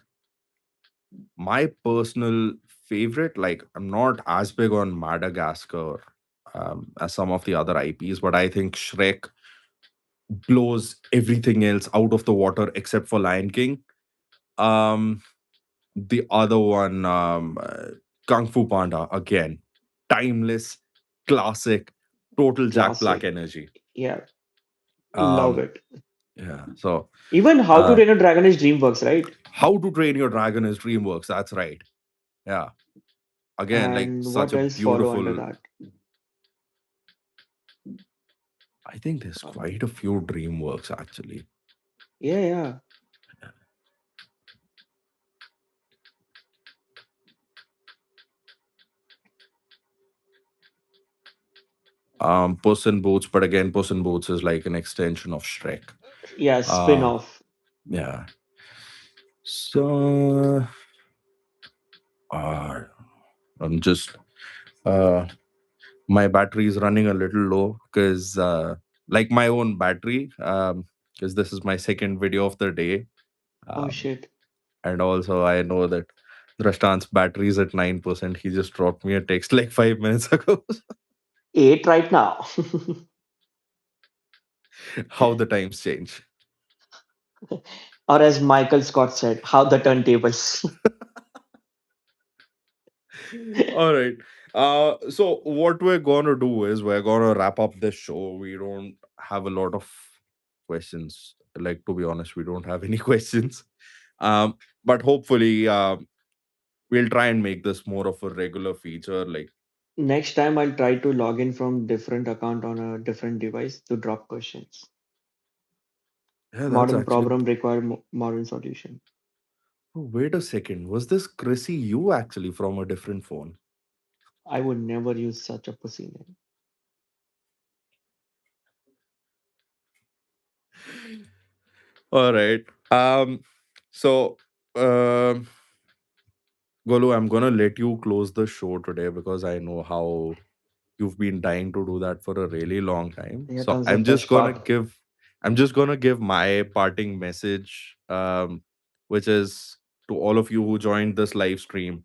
[SPEAKER 2] my personal favorite. Like I'm not as big on Madagascar as some of the other IPs, but I think Shrek blows everything else out of the water except for Lion King. Um, the other one, Kung Fu Panda, again, timeless, classic, total Jack Black
[SPEAKER 1] Classic.
[SPEAKER 2] energy.
[SPEAKER 1] Yeah, love
[SPEAKER 2] Um,
[SPEAKER 1] it.
[SPEAKER 2] yeah. So,
[SPEAKER 1] Even How to
[SPEAKER 2] uh,
[SPEAKER 1] Train a Dragon is DreamWorks, right?
[SPEAKER 2] How to Train Your Dragon is DreamWorks. That's right. Yeah. Again, like
[SPEAKER 1] And
[SPEAKER 2] such
[SPEAKER 1] what
[SPEAKER 2] a
[SPEAKER 1] else follow under
[SPEAKER 2] beautiful.
[SPEAKER 1] that?
[SPEAKER 2] I think there's
[SPEAKER 1] Uh,
[SPEAKER 2] quite a few DreamWorks actually.
[SPEAKER 1] yeah, yeah.
[SPEAKER 2] Puss in Boots, but again, Puss in Boots is like an extension of Shrek.
[SPEAKER 1] Yeah, spin
[SPEAKER 2] Uh,
[SPEAKER 1] off.
[SPEAKER 2] yeah. So uh, I'm just uh, my battery is running a little low because like my own battery, because this is my second video of the day.
[SPEAKER 1] Oh
[SPEAKER 2] Um,
[SPEAKER 1] shit.
[SPEAKER 2] and also I know that Drashtan's battery is at 9%. He just dropped me a text like 5 minutes ago.
[SPEAKER 1] Eight right now.
[SPEAKER 2] How the times change.
[SPEAKER 1] Or as Michael Scott said, how the turntables.
[SPEAKER 2] All right. So what we're gonna do is we're gonna wrap up this show. We don't have a lot of questions. Like, to be honest, we don't have any questions. Um, but hopefully, we'll try and make this more of a regular feature. Like,
[SPEAKER 1] Next time I'll try to log in from different account on a different device to drop questions.
[SPEAKER 2] yeah, that's
[SPEAKER 1] Modern
[SPEAKER 2] actually.
[SPEAKER 1] problem require modern solution.
[SPEAKER 2] Oh, wait a second. Was this Chrissy you actually from a different phone?
[SPEAKER 1] I would never use such a pussy name.
[SPEAKER 2] All right. So, um, Golu, I'm gonna let you close the show today because I know how you've been dying to do that for a really long time.
[SPEAKER 1] Yeah,
[SPEAKER 2] So
[SPEAKER 1] that's the best part.
[SPEAKER 2] I'm just gonna give my parting message, which is to all of you who joined this live stream.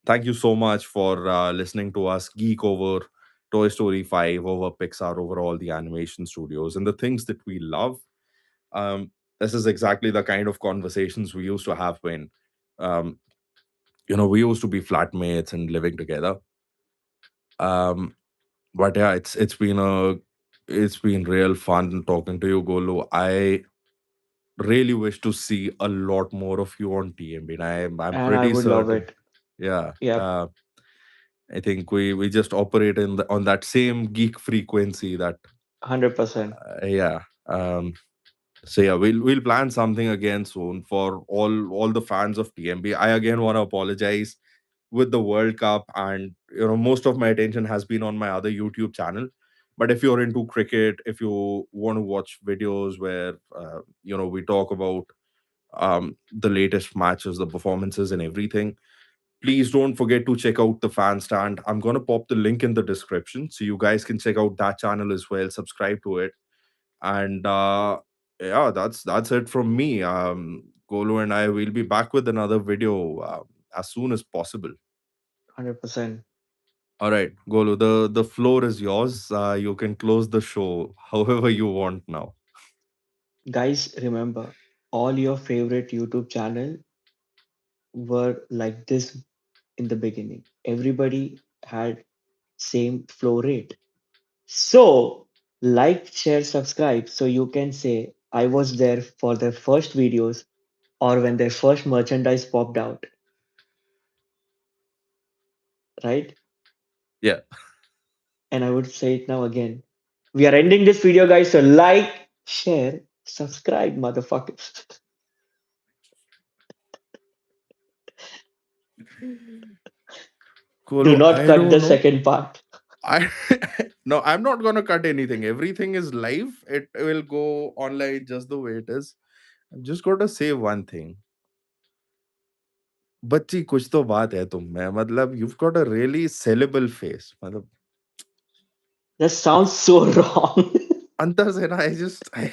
[SPEAKER 2] Thank you so much for listening to us geek over Toy Story 5, over Pixar, over all the animation studios and the things that we love. Um, this is exactly the kind of conversations we used to have when um, we used to be flatmates and living together. Um, but yeah, it's been real fun talking to you, Golu. I really wish to see a lot more of you on TMB. And I'm
[SPEAKER 1] And I
[SPEAKER 2] pretty
[SPEAKER 1] would love
[SPEAKER 2] certain.
[SPEAKER 1] it.
[SPEAKER 2] Yeah.
[SPEAKER 1] Yep,
[SPEAKER 2] I think we just operate on that same geek frequency that
[SPEAKER 1] 100%.
[SPEAKER 2] yeah. So yeah, we'll plan something again soon for all the fans of TMB. I again want to apologize with the World Cup, and most of my attention has been on my other YouTube channel. But if you're into cricket, if you want to watch videos where we talk about the latest matches, the performances, and everything, please don't forget to check out the fan stand. I'm gonna pop the link in the description so you guys can check out that channel as well. Subscribe to it, and yeah, that's it from me. Golu and I will be back with another video as soon as possible.
[SPEAKER 1] 100%.
[SPEAKER 2] All right, Golu, the floor is yours. You can close the show however you want now.
[SPEAKER 1] Guys, remember, all your favorite YouTube channel were like this in the beginning. Everybody had same flow rate. So, like, share, subscribe so you can say I was there for their first videos or when their first merchandise popped out, right?
[SPEAKER 2] Yeah,
[SPEAKER 1] And I would say it now again. We are ending this video, guys. So, like, share, subscribe, motherfuckers. Do
[SPEAKER 2] Golu,
[SPEAKER 1] not
[SPEAKER 2] I
[SPEAKER 1] cut the
[SPEAKER 2] don't know.
[SPEAKER 1] second part.
[SPEAKER 2] I no, I'm not gonna cut anything. Everything is live. It will go online just the way it is. I'm just going to say one thing. बच्ची कुछ तो बात है तुम में मतलब you've got a really sellable face मतलब
[SPEAKER 1] That sounds so wrong.
[SPEAKER 2] अंतर से ना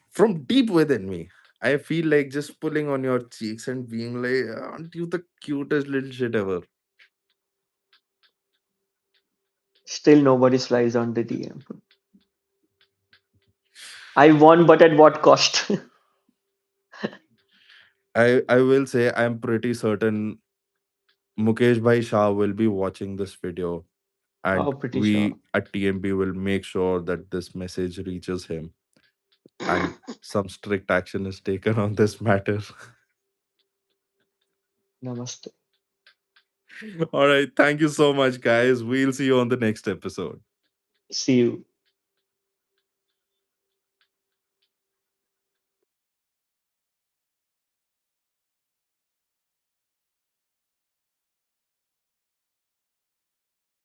[SPEAKER 2] from deep within me I feel like just pulling on your cheeks and being like aren't you the cutest little shit ever.
[SPEAKER 1] Still, nobody slides on the DM. I won, but at what cost?
[SPEAKER 2] I will say I'm pretty certain Mukesh Bhai Shah will be watching this video,
[SPEAKER 1] Oh,
[SPEAKER 2] and
[SPEAKER 1] pretty sure.
[SPEAKER 2] we at TMB will make sure that this message reaches him and some strict action is taken on this matter.
[SPEAKER 1] Namaste.
[SPEAKER 2] All right. Thank you so much, guys. We'll see you on the next episode.
[SPEAKER 1] See you.